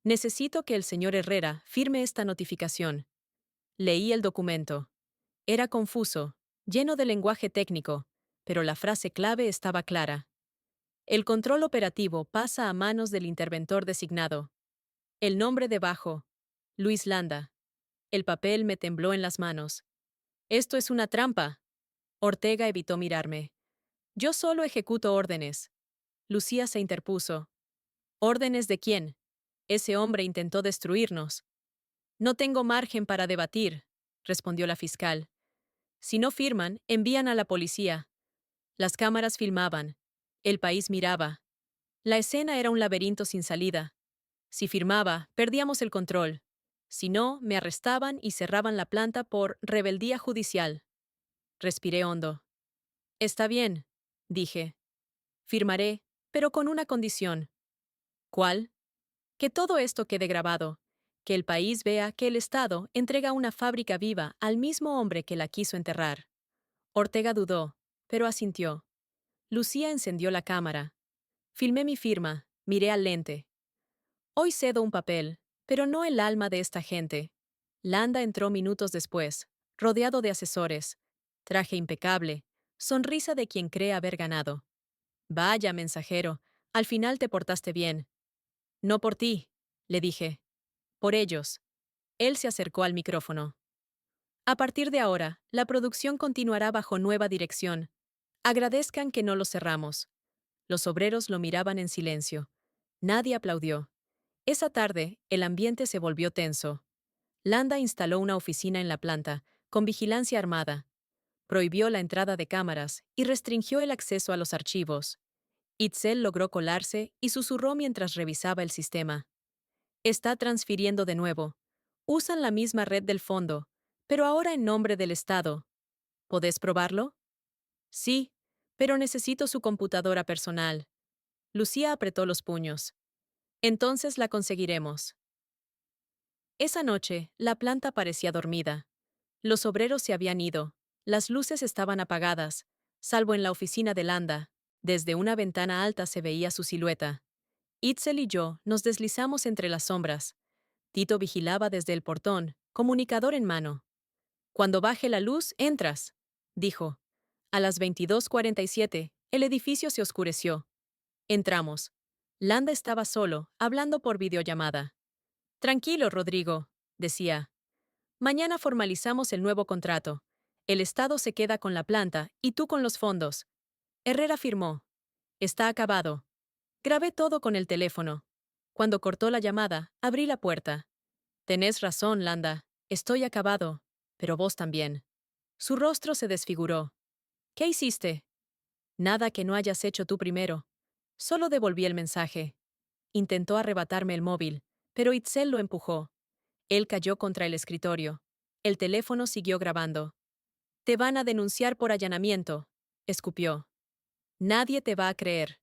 Necesito que el señor Herrera firme esta notificación. Leí el documento. Era confuso, lleno de lenguaje técnico, pero la frase clave estaba clara. El control operativo pasa a manos del interventor designado. El nombre debajo. Luis Landa. El papel me tembló en las manos. Esto es una trampa. Ortega evitó mirarme. Yo solo ejecuto órdenes. Lucía se interpuso. ¿Órdenes de quién? Ese hombre intentó destruirnos. No tengo margen para debatir, respondió la fiscal. Si no firman, envían a la policía. Las cámaras filmaban. El país miraba. La escena era un laberinto sin salida. Si firmaba, perdíamos el control. Si no, me arrestaban y cerraban la planta por rebeldía judicial. Respiré hondo. Está bien, dije. Firmaré, pero con una condición. ¿Cuál? Que todo esto quede grabado. Que el país vea que el Estado entrega una fábrica viva al mismo hombre que la quiso enterrar. Ortega dudó, pero asintió. Lucía encendió la cámara. Filmé mi firma, miré al lente. Hoy cedo un papel, pero no el alma de esta gente. Landa entró minutos después, rodeado de asesores. Traje impecable, sonrisa de quien cree haber ganado. Vaya, mensajero, al final te portaste bien. No por ti, le dije. Por ellos. Él se acercó al micrófono. A partir de ahora, la producción continuará bajo nueva dirección. Agradezcan que no lo cerramos. Los obreros lo miraban en silencio. Nadie aplaudió. Esa tarde, el ambiente se volvió tenso. Landa instaló una oficina en la planta, con vigilancia armada. Prohibió la entrada de cámaras y restringió el acceso a los archivos. Itzel logró colarse y susurró mientras revisaba el sistema. Está transfiriendo de nuevo. Usan la misma red del fondo, pero ahora en nombre del Estado. ¿Podés probarlo? Sí, pero necesito su computadora personal. Lucía apretó los puños. Entonces la conseguiremos. Esa noche, la planta parecía dormida. Los obreros se habían ido. Las luces estaban apagadas, salvo en la oficina de Landa. Desde una ventana alta se veía su silueta. Itzel y yo nos deslizamos entre las sombras. Tito vigilaba desde el portón, comunicador en mano. Cuando baje la luz, entras, dijo. A las 22:47, el edificio se oscureció. Entramos. Landa estaba solo, hablando por videollamada. Tranquilo, Rodrigo, decía. Mañana formalizamos el nuevo contrato. El Estado se queda con la planta y tú con los fondos. Herrera firmó. Está acabado. Grabé todo con el teléfono. Cuando cortó la llamada, abrí la puerta. Tenés razón, Landa. Estoy acabado. Pero vos también. Su rostro se desfiguró. ¿Qué hiciste? Nada que no hayas hecho tú primero. Solo devolví el mensaje. Intentó arrebatarme el móvil, pero Itzel lo empujó. Él cayó contra el escritorio. El teléfono siguió grabando. Te van a denunciar por allanamiento, escupió. Nadie te va a creer.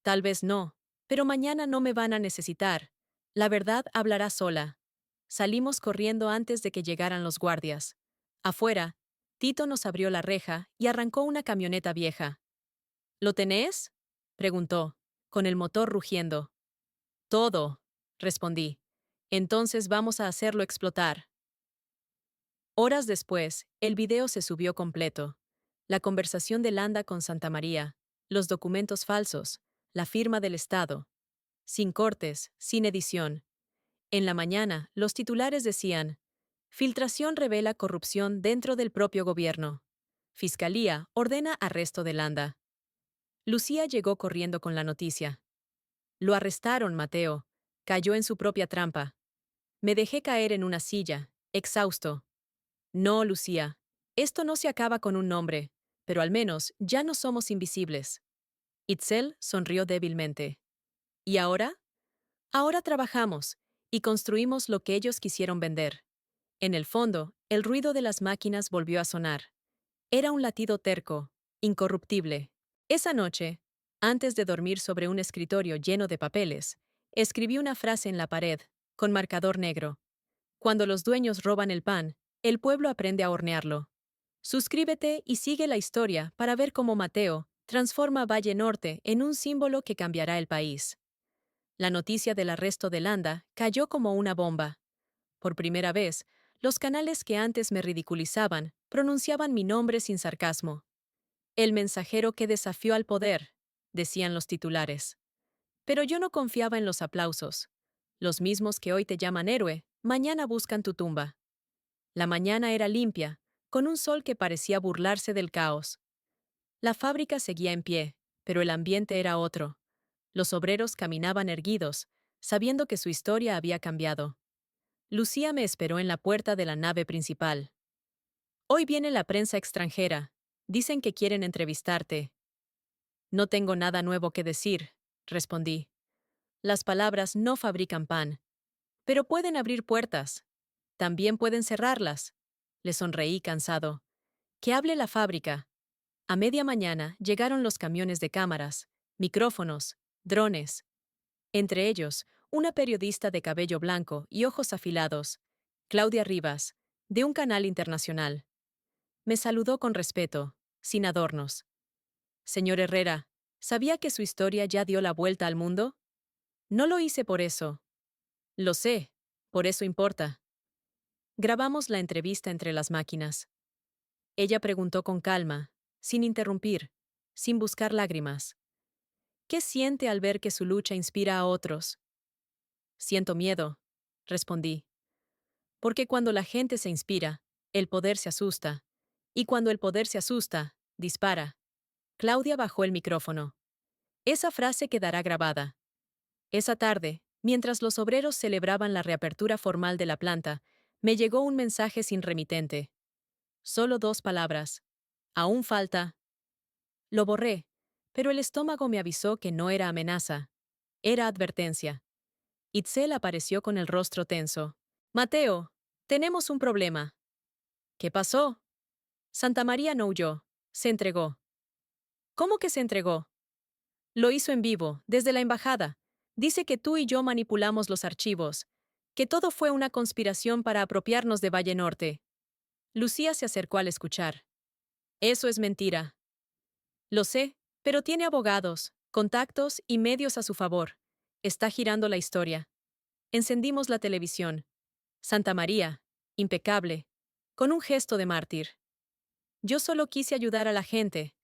Tal vez no, pero mañana no me van a necesitar. La verdad hablará sola. Salimos corriendo antes de que llegaran los guardias. Afuera, Tito nos abrió la reja y arrancó una camioneta vieja. ¿Lo tenés? Preguntó, con el motor rugiendo. Todo, respondí. Entonces vamos a hacerlo explotar. Horas después, el video se subió completo. La conversación de Landa con Santa María, los documentos falsos, la firma del Estado. Sin cortes, sin edición. En la mañana, los titulares decían: Filtración revela corrupción dentro del propio gobierno. Fiscalía ordena arresto de Landa. Lucía llegó corriendo con la noticia. Lo arrestaron, Mateo. Cayó en su propia trampa. Me dejé caer en una silla, exhausto. No, Lucía. Esto no se acaba con un nombre, pero al menos ya no somos invisibles. Itzel sonrió débilmente. ¿Y ahora? Ahora trabajamos y construimos lo que ellos quisieron vender. En el fondo, el ruido de las máquinas volvió a sonar. Era un latido terco, incorruptible. Esa noche, antes de dormir sobre un escritorio lleno de papeles, escribí una frase en la pared, con marcador negro. Cuando los dueños roban el pan, el pueblo aprende a hornearlo. Suscríbete y sigue la historia para ver cómo Mateo transforma Valle Norte en un símbolo que cambiará el país. La noticia del arresto de Landa cayó como una bomba. Por primera vez, los canales que antes me ridiculizaban pronunciaban mi nombre sin sarcasmo. El mensajero que desafió al poder, decían los titulares. Pero yo no confiaba en los aplausos. Los mismos que hoy te llaman héroe, mañana buscan tu tumba. La mañana era limpia, con un sol que parecía burlarse del caos. La fábrica seguía en pie, pero el ambiente era otro. Los obreros caminaban erguidos, sabiendo que su historia había cambiado. Lucía me esperó en la puerta de la nave principal. Hoy viene la prensa extranjera. Dicen que quieren entrevistarte. No tengo nada nuevo que decir, respondí. Las palabras no fabrican pan, pero pueden abrir puertas. También pueden cerrarlas. Le sonreí cansado. Que hable la fábrica. A media mañana llegaron los camiones de cámaras, micrófonos, drones. Entre ellos, una periodista de cabello blanco y ojos afilados, Claudia Rivas, de un canal internacional. Me saludó con respeto, sin adornos. Señor Herrera, ¿sabía que su historia ya dio la vuelta al mundo? No lo hice por eso. Lo sé, por eso importa. Grabamos la entrevista entre las máquinas. Ella preguntó con calma, sin interrumpir, sin buscar lágrimas. ¿Qué siente al ver que su lucha inspira a otros? Siento miedo, respondí. Porque cuando la gente se inspira, el poder se asusta. Y cuando el poder se asusta, dispara. Claudia bajó el micrófono. Esa frase quedará grabada. Esa tarde, mientras los obreros celebraban la reapertura formal de la planta, me llegó un mensaje sin remitente. Solo 2 palabras. Aún falta. Lo borré, pero el estómago me avisó que no era amenaza. Era advertencia. Itzel apareció con el rostro tenso. Mateo, tenemos un problema. ¿Qué pasó? Santa María no huyó. Se entregó. ¿Cómo que se entregó? Lo hizo en vivo, desde la embajada. Dice que tú y yo manipulamos los archivos, que todo fue una conspiración para apropiarnos de Valle Norte. Lucía se acercó al escuchar. Eso es mentira. Lo sé, pero tiene abogados, contactos y medios a su favor. Está girando la historia. Encendimos la televisión. Santa María, impecable, con un gesto de mártir. Yo solo quise ayudar a la gente.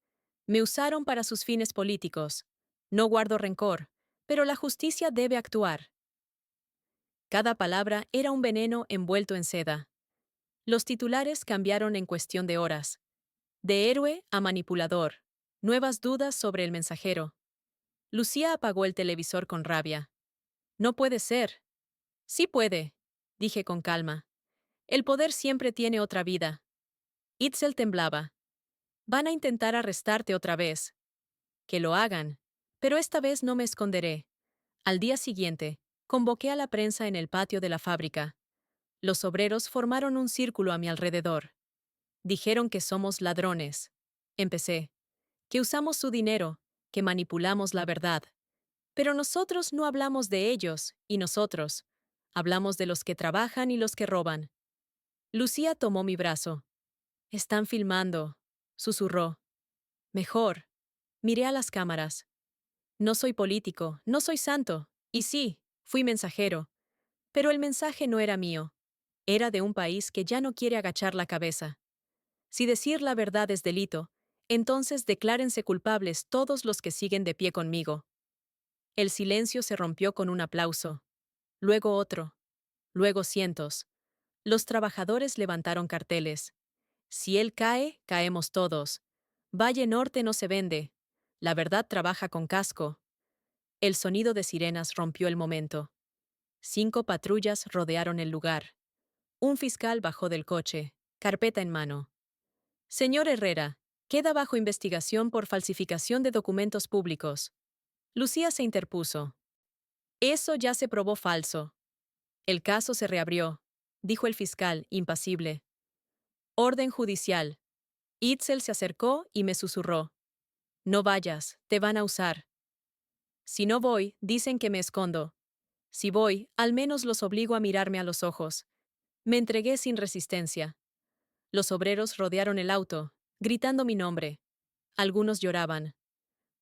Me usaron para sus fines políticos. No guardo rencor, pero la justicia debe actuar. Cada palabra era un veneno envuelto en seda. Los titulares cambiaron en cuestión de horas. De héroe a manipulador. Nuevas dudas sobre el mensajero. Lucía apagó el televisor con rabia. No puede ser. Sí puede, dije con calma. El poder siempre tiene otra vida. Itzel temblaba. Van a intentar arrestarte otra vez. Que lo hagan. Pero esta vez no me esconderé. Al día siguiente, convoqué a la prensa en el patio de la fábrica. Los obreros formaron un círculo a mi alrededor. Dijeron que somos ladrones. Empecé. Que usamos su dinero, que manipulamos la verdad. Pero nosotros no hablamos de ellos, y nosotros. Hablamos de los que trabajan y los que roban. Lucía tomó mi brazo. Están filmando, susurró. Mejor. Miré a las cámaras. No soy político, no soy santo. Y sí, fui mensajero. Pero el mensaje no era mío. Era de un país que ya no quiere agachar la cabeza. Si decir la verdad es delito, entonces declárense culpables todos los que siguen de pie conmigo. El silencio se rompió con un aplauso. Luego otro. Luego cientos. Los trabajadores levantaron carteles. Si él cae, caemos todos. Valle Norte no se vende. La verdad trabaja con casco. El sonido de sirenas rompió el momento. 5 patrullas rodearon el lugar. Un fiscal bajó del coche, carpeta en mano. Señor Herrera, queda bajo investigación por falsificación de documentos públicos. Lucía se interpuso. Eso ya se probó falso. El caso se reabrió, dijo el fiscal, impasible. Orden judicial. Itzel se acercó y me susurró. No vayas, te van a usar. Si no voy, dicen que me escondo. Si voy, al menos los obligo a mirarme a los ojos. Me entregué sin resistencia. Los obreros rodearon el auto, gritando mi nombre. Algunos lloraban.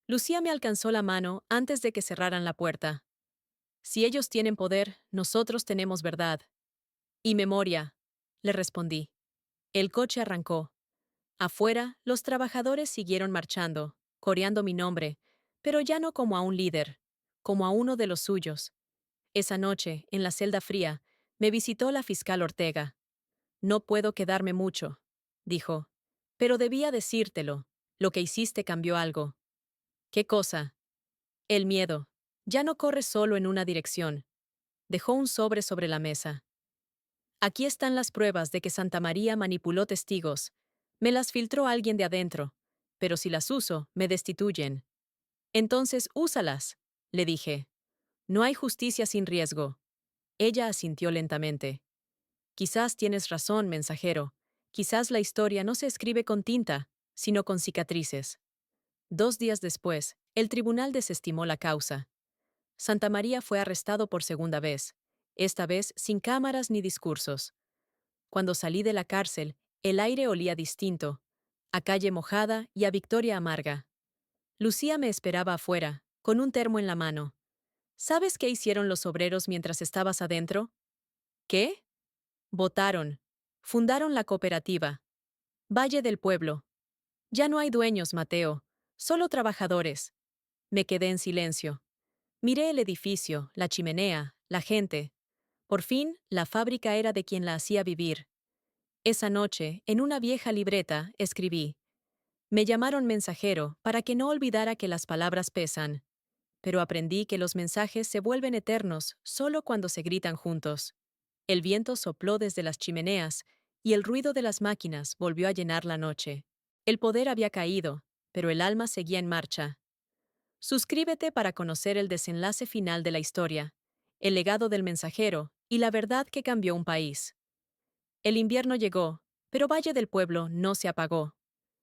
Lucía me alcanzó la mano antes de que cerraran la puerta. Si ellos tienen poder, nosotros tenemos verdad. Y memoria, le respondí. El coche arrancó. Afuera, los trabajadores siguieron marchando, coreando mi nombre, pero ya no como a un líder, como a uno de los suyos. Esa noche, en la celda fría, me visitó la fiscal Ortega. No puedo quedarme mucho, dijo. Pero debía decírtelo. Lo que hiciste cambió algo. ¿Qué cosa? El miedo. Ya no corre solo en una dirección. Dejó un sobre la mesa. Aquí están las pruebas de que Santa María manipuló testigos. Me las filtró alguien de adentro. Pero si las uso, me destituyen. Entonces úsalas, le dije. No hay justicia sin riesgo. Ella asintió lentamente. Quizás tienes razón, mensajero. Quizás la historia no se escribe con tinta, sino con cicatrices. 2 días después, el tribunal desestimó la causa. Santa María fue arrestado por segunda vez, esta vez sin cámaras ni discursos. Cuando salí de la cárcel, el aire olía distinto, a calle mojada y a victoria amarga. Lucía me esperaba afuera, con un termo en la mano. ¿Sabes qué hicieron los obreros mientras estabas adentro? ¿Qué? Votaron. Fundaron la cooperativa. Valle del Pueblo. Ya no hay dueños, Mateo, solo trabajadores. Me quedé en silencio. Miré el edificio, la chimenea, la gente. Por fin, la fábrica era de quien la hacía vivir. Esa noche, en una vieja libreta, escribí. Me llamaron mensajero para que no olvidara que las palabras pesan. Pero aprendí que los mensajes se vuelven eternos solo cuando se gritan juntos. El viento sopló desde las chimeneas y el ruido de las máquinas volvió a llenar la noche. El poder había caído, pero el alma seguía en marcha. Suscríbete para conocer el desenlace final de la historia, el legado del mensajero y la verdad que cambió un país. El invierno llegó, pero Valle del Pueblo no se apagó.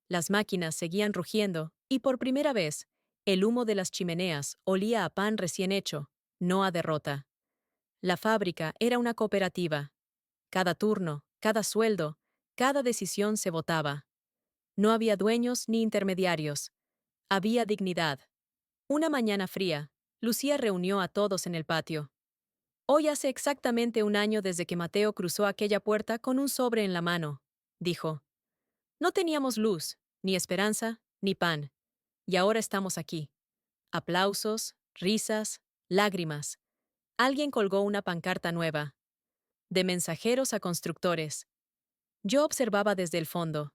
Las máquinas seguían rugiendo y por primera vez, el humo de las chimeneas olía a pan recién hecho, no a derrota. La fábrica era una cooperativa. Cada turno, cada sueldo, cada decisión se votaba. No había dueños ni intermediarios. Había dignidad. Una mañana fría, Lucía reunió a todos en el patio. Hoy hace exactamente 1 año desde que Mateo cruzó aquella puerta con un sobre en la mano, dijo. No teníamos luz, ni esperanza, ni pan. Y ahora estamos aquí. Aplausos, risas, lágrimas. Alguien colgó una pancarta nueva. De mensajeros a constructores. Yo observaba desde el fondo.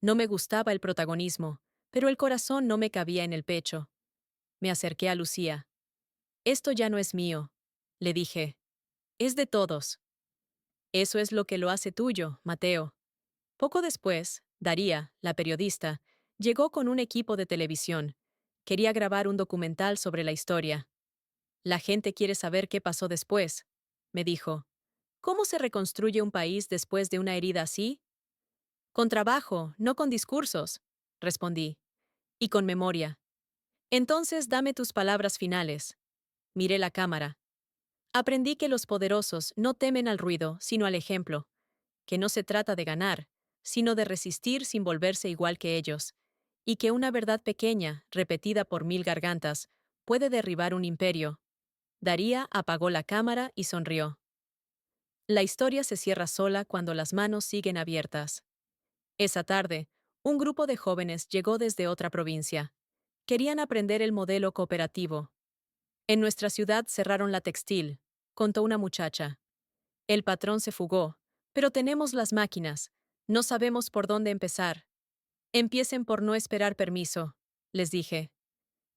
No me gustaba el protagonismo, pero el corazón no me cabía en el pecho. Me acerqué a Lucía. Esto ya no es mío, le dije. Es de todos. Eso es lo que lo hace tuyo, Mateo. Poco después, Daría, la periodista, llegó con un equipo de televisión. Quería grabar un documental sobre la historia. La gente quiere saber qué pasó después, me dijo. ¿Cómo se reconstruye un país después de una herida así? Con trabajo, no con discursos, respondí. Y con memoria. Entonces dame tus palabras finales. Miré la cámara. Aprendí que los poderosos no temen al ruido, sino al ejemplo, que no se trata de ganar, sino de resistir sin volverse igual que ellos, y que una verdad pequeña, repetida por 1000 gargantas, puede derribar un imperio. Daría apagó la cámara y sonrió. La historia se cierra sola cuando las manos siguen abiertas. Esa tarde, un grupo de jóvenes llegó desde otra provincia. Querían aprender el modelo cooperativo. En nuestra ciudad cerraron la textil, contó una muchacha. El patrón se fugó, pero tenemos las máquinas. No sabemos por dónde empezar. Empiecen por no esperar permiso, les dije.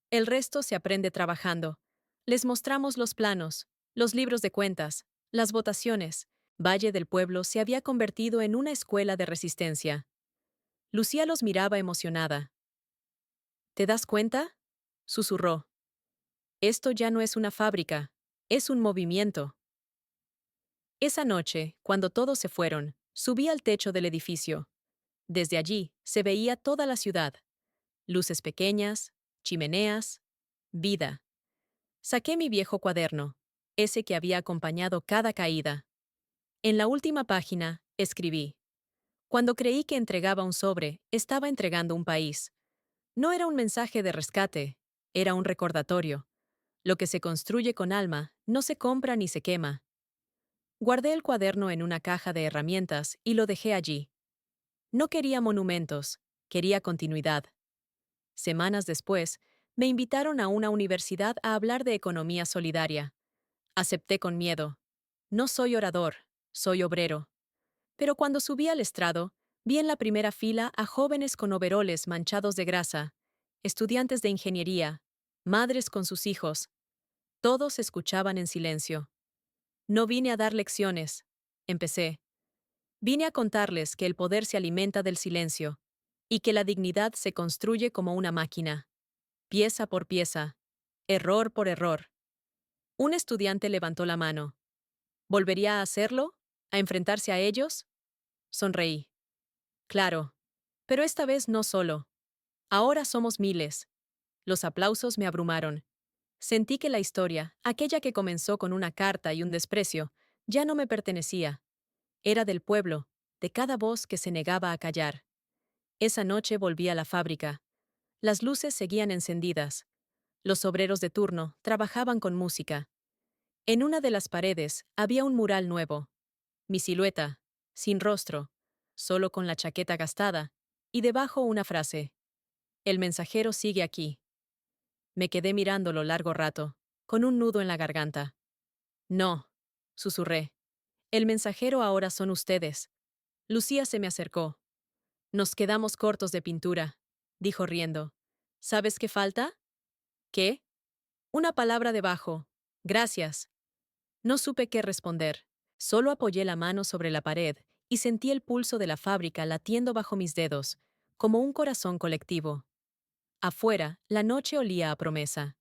El resto se aprende trabajando. Les mostramos los planos, los libros de cuentas, las votaciones. Valle del Pueblo se había convertido en una escuela de resistencia. Lucía los miraba emocionada. ¿Te das cuenta? Susurró. Esto ya no es una fábrica, es un movimiento. Esa noche, cuando todos se fueron, subí al techo del edificio. Desde allí se veía toda la ciudad. Luces pequeñas, chimeneas, vida. Saqué mi viejo cuaderno, ese que había acompañado cada caída. En la última página, escribí. Cuando creí que entregaba un sobre, estaba entregando un país. No era un mensaje de rescate, era un recordatorio. Lo que se construye con alma no se compra ni se quema. Guardé el cuaderno en una caja de herramientas y lo dejé allí. No quería monumentos, quería continuidad. Semanas después, me invitaron a una universidad a hablar de economía solidaria. Acepté con miedo. No soy orador, soy obrero. Pero cuando subí al estrado, vi en la primera fila a jóvenes con overoles manchados de grasa, estudiantes de ingeniería, madres con sus hijos. Todos escuchaban en silencio. No vine a dar lecciones, empecé. Vine a contarles que el poder se alimenta del silencio, y que la dignidad se construye como una máquina, pieza por pieza, error por error. Un estudiante levantó la mano. ¿Volvería a hacerlo? ¿A enfrentarse a ellos? Sonreí. Claro. Pero esta vez no solo. Ahora somos miles. Los aplausos me abrumaron. Sentí que la historia, aquella que comenzó con una carta y un desprecio, ya no me pertenecía. Era del pueblo, de cada voz que se negaba a callar. Esa noche volví a la fábrica. Las luces seguían encendidas. Los obreros de turno trabajaban con música. En una de las paredes había un mural nuevo. Mi silueta, sin rostro, solo con la chaqueta gastada, y debajo una frase. El mensajero sigue aquí. Me quedé mirándolo largo rato, con un nudo en la garganta. No, susurré. El mensajero ahora son ustedes. Lucía se me acercó. Nos quedamos cortos de pintura, dijo riendo. ¿Sabes qué falta? ¿Qué? Una palabra debajo. Gracias. No supe qué responder. Solo apoyé la mano sobre la pared y sentí el pulso de la fábrica latiendo bajo mis dedos, como un corazón colectivo. Afuera, la noche olía a promesa.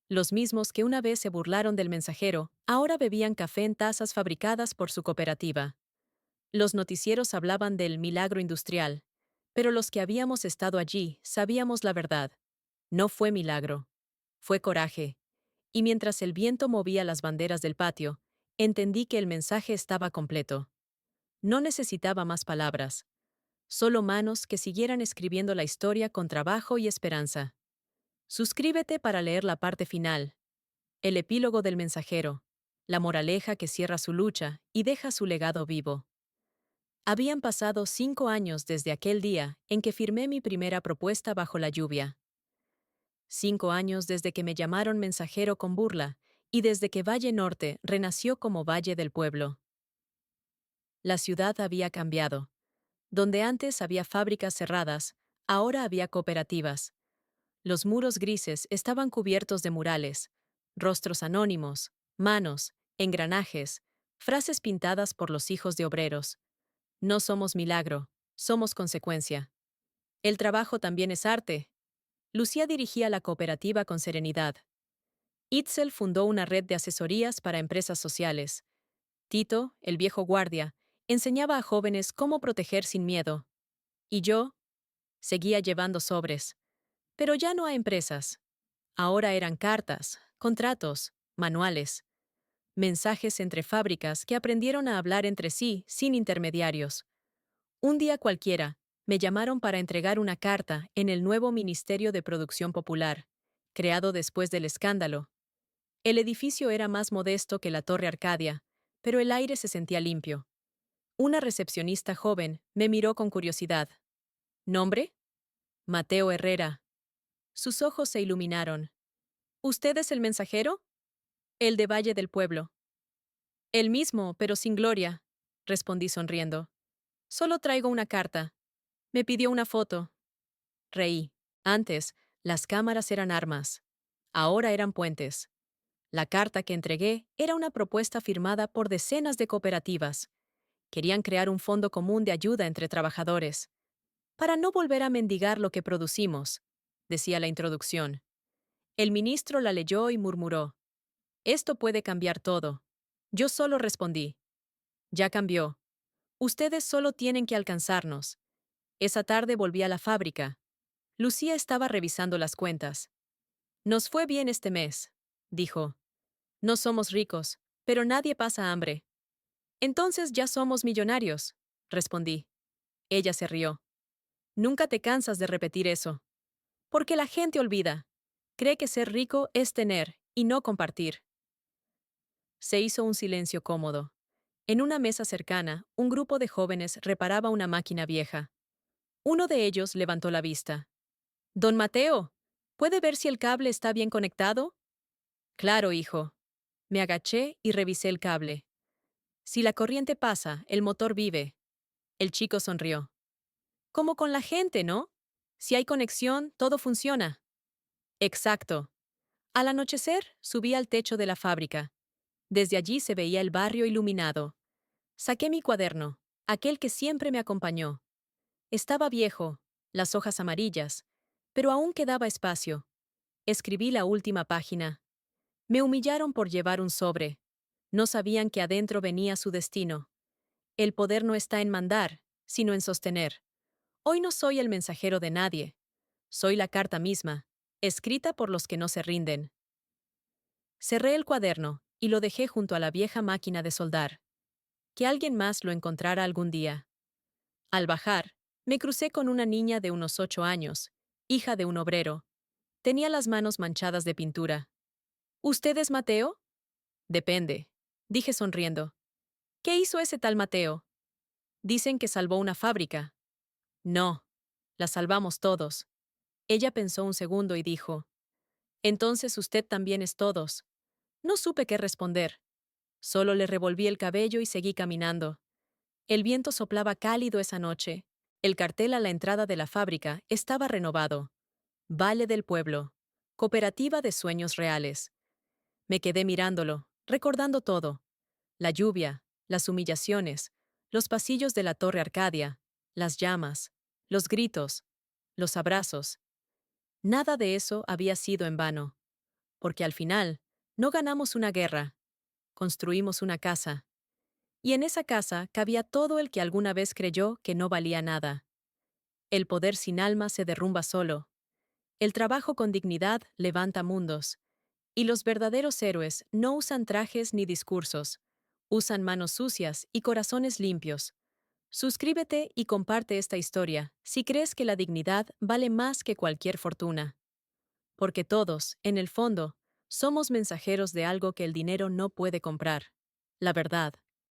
Los mismos que una vez se burlaron del mensajero, ahora bebían café en tazas fabricadas por su cooperativa. Los noticieros hablaban del milagro industrial, pero los que habíamos estado allí sabíamos la verdad. No fue milagro. Fue coraje. Y mientras el viento movía las banderas del patio, entendí que el mensaje estaba completo. No necesitaba más palabras, solo manos que siguieran escribiendo la historia con trabajo y esperanza. Suscríbete para leer la parte final, el epílogo del mensajero, la moraleja que cierra su lucha y deja su legado vivo. Habían pasado 5 años desde aquel día en que firmé mi primera propuesta bajo la lluvia. 5 años desde que me llamaron mensajero con burla y desde que Valle Norte renació como Valle del Pueblo. La ciudad había cambiado. Donde antes había fábricas cerradas, ahora había cooperativas. Los muros grises estaban cubiertos de murales, rostros anónimos, manos, engranajes, frases pintadas por los hijos de obreros. No somos milagro, somos consecuencia. El trabajo también es arte. Lucía dirigía la cooperativa con serenidad. Itzel fundó una red de asesorías para empresas sociales. Tito, el viejo guardia, enseñaba a jóvenes cómo proteger sin miedo. Y yo seguía llevando sobres. Pero ya no a empresas. Ahora eran cartas, contratos, manuales, mensajes entre fábricas que aprendieron a hablar entre sí sin intermediarios. Un día cualquiera, me llamaron para entregar una carta en el nuevo Ministerio de Producción Popular, creado después del escándalo. El edificio era más modesto que la Torre Arcadia, pero el aire se sentía limpio. Una recepcionista joven me miró con curiosidad. ¿Nombre? Mateo Herrera. Sus ojos se iluminaron. ¿Usted es el mensajero? El de Valle del Pueblo. El mismo, pero sin gloria, respondí sonriendo. Solo traigo una carta. Me pidió una foto. Reí. Antes, las cámaras eran armas. Ahora eran puentes. La carta que entregué era una propuesta firmada por decenas de cooperativas. Querían crear un fondo común de ayuda entre trabajadores. Para no volver a mendigar lo que producimos, decía la introducción. El ministro la leyó y murmuró. Esto puede cambiar todo. Yo solo respondí. Ya cambió. Ustedes solo tienen que alcanzarnos. Esa tarde volví a la fábrica. Lucía estaba revisando las cuentas. Nos fue bien este mes, dijo. No somos ricos, pero nadie pasa hambre. Entonces ya somos millonarios, respondí. Ella se rió. Nunca te cansas de repetir eso. Porque la gente olvida. Cree que ser rico es tener y no compartir. Se hizo un silencio cómodo. En una mesa cercana, un grupo de jóvenes reparaba una máquina vieja. Uno de ellos levantó la vista. Don Mateo, ¿puede ver si el cable está bien conectado? Claro, hijo. Me agaché y revisé el cable. Si la corriente pasa, el motor vive. El chico sonrió. Como con la gente, ¿no? Si hay conexión, todo funciona. Exacto. Al anochecer, subí al techo de la fábrica. Desde allí se veía el barrio iluminado. Saqué mi cuaderno, aquel que siempre me acompañó. Estaba viejo, las hojas amarillas, pero aún quedaba espacio. Escribí la última página. Me humillaron por llevar un sobre. No sabían que adentro venía su destino. El poder no está en mandar, sino en sostener. Hoy no soy el mensajero de nadie. Soy la carta misma, escrita por los que no se rinden. Cerré el cuaderno y lo dejé junto a la vieja máquina de soldar. Que alguien más lo encontrara algún día. Al bajar, me crucé con una niña de unos 8 años, hija de un obrero. Tenía las manos manchadas de pintura. ¿Usted es Mateo? Depende, dije sonriendo. ¿Qué hizo ese tal Mateo? Dicen que salvó una fábrica. No, la salvamos todos. Ella pensó un segundo y dijo, entonces usted también es todos. No supe qué responder. Solo le revolví el cabello y seguí caminando. El viento soplaba cálido esa noche. El cartel a la entrada de la fábrica estaba renovado. Valle del Pueblo. Cooperativa de Sueños Reales. Me quedé mirándolo, recordando todo. La lluvia, las humillaciones, los pasillos de la Torre Arcadia, las llamas, los gritos, los abrazos. Nada de eso había sido en vano. Porque al final, no ganamos una guerra. Construimos una casa. Y en esa casa cabía todo el que alguna vez creyó que no valía nada. El poder sin alma se derrumba solo. El trabajo con dignidad levanta mundos. Y los verdaderos héroes no usan trajes ni discursos. Usan manos sucias y corazones limpios. Suscríbete y comparte esta historia si crees que la dignidad vale más que cualquier fortuna. Porque todos, en el fondo, somos mensajeros de algo que el dinero no puede comprar. La verdad.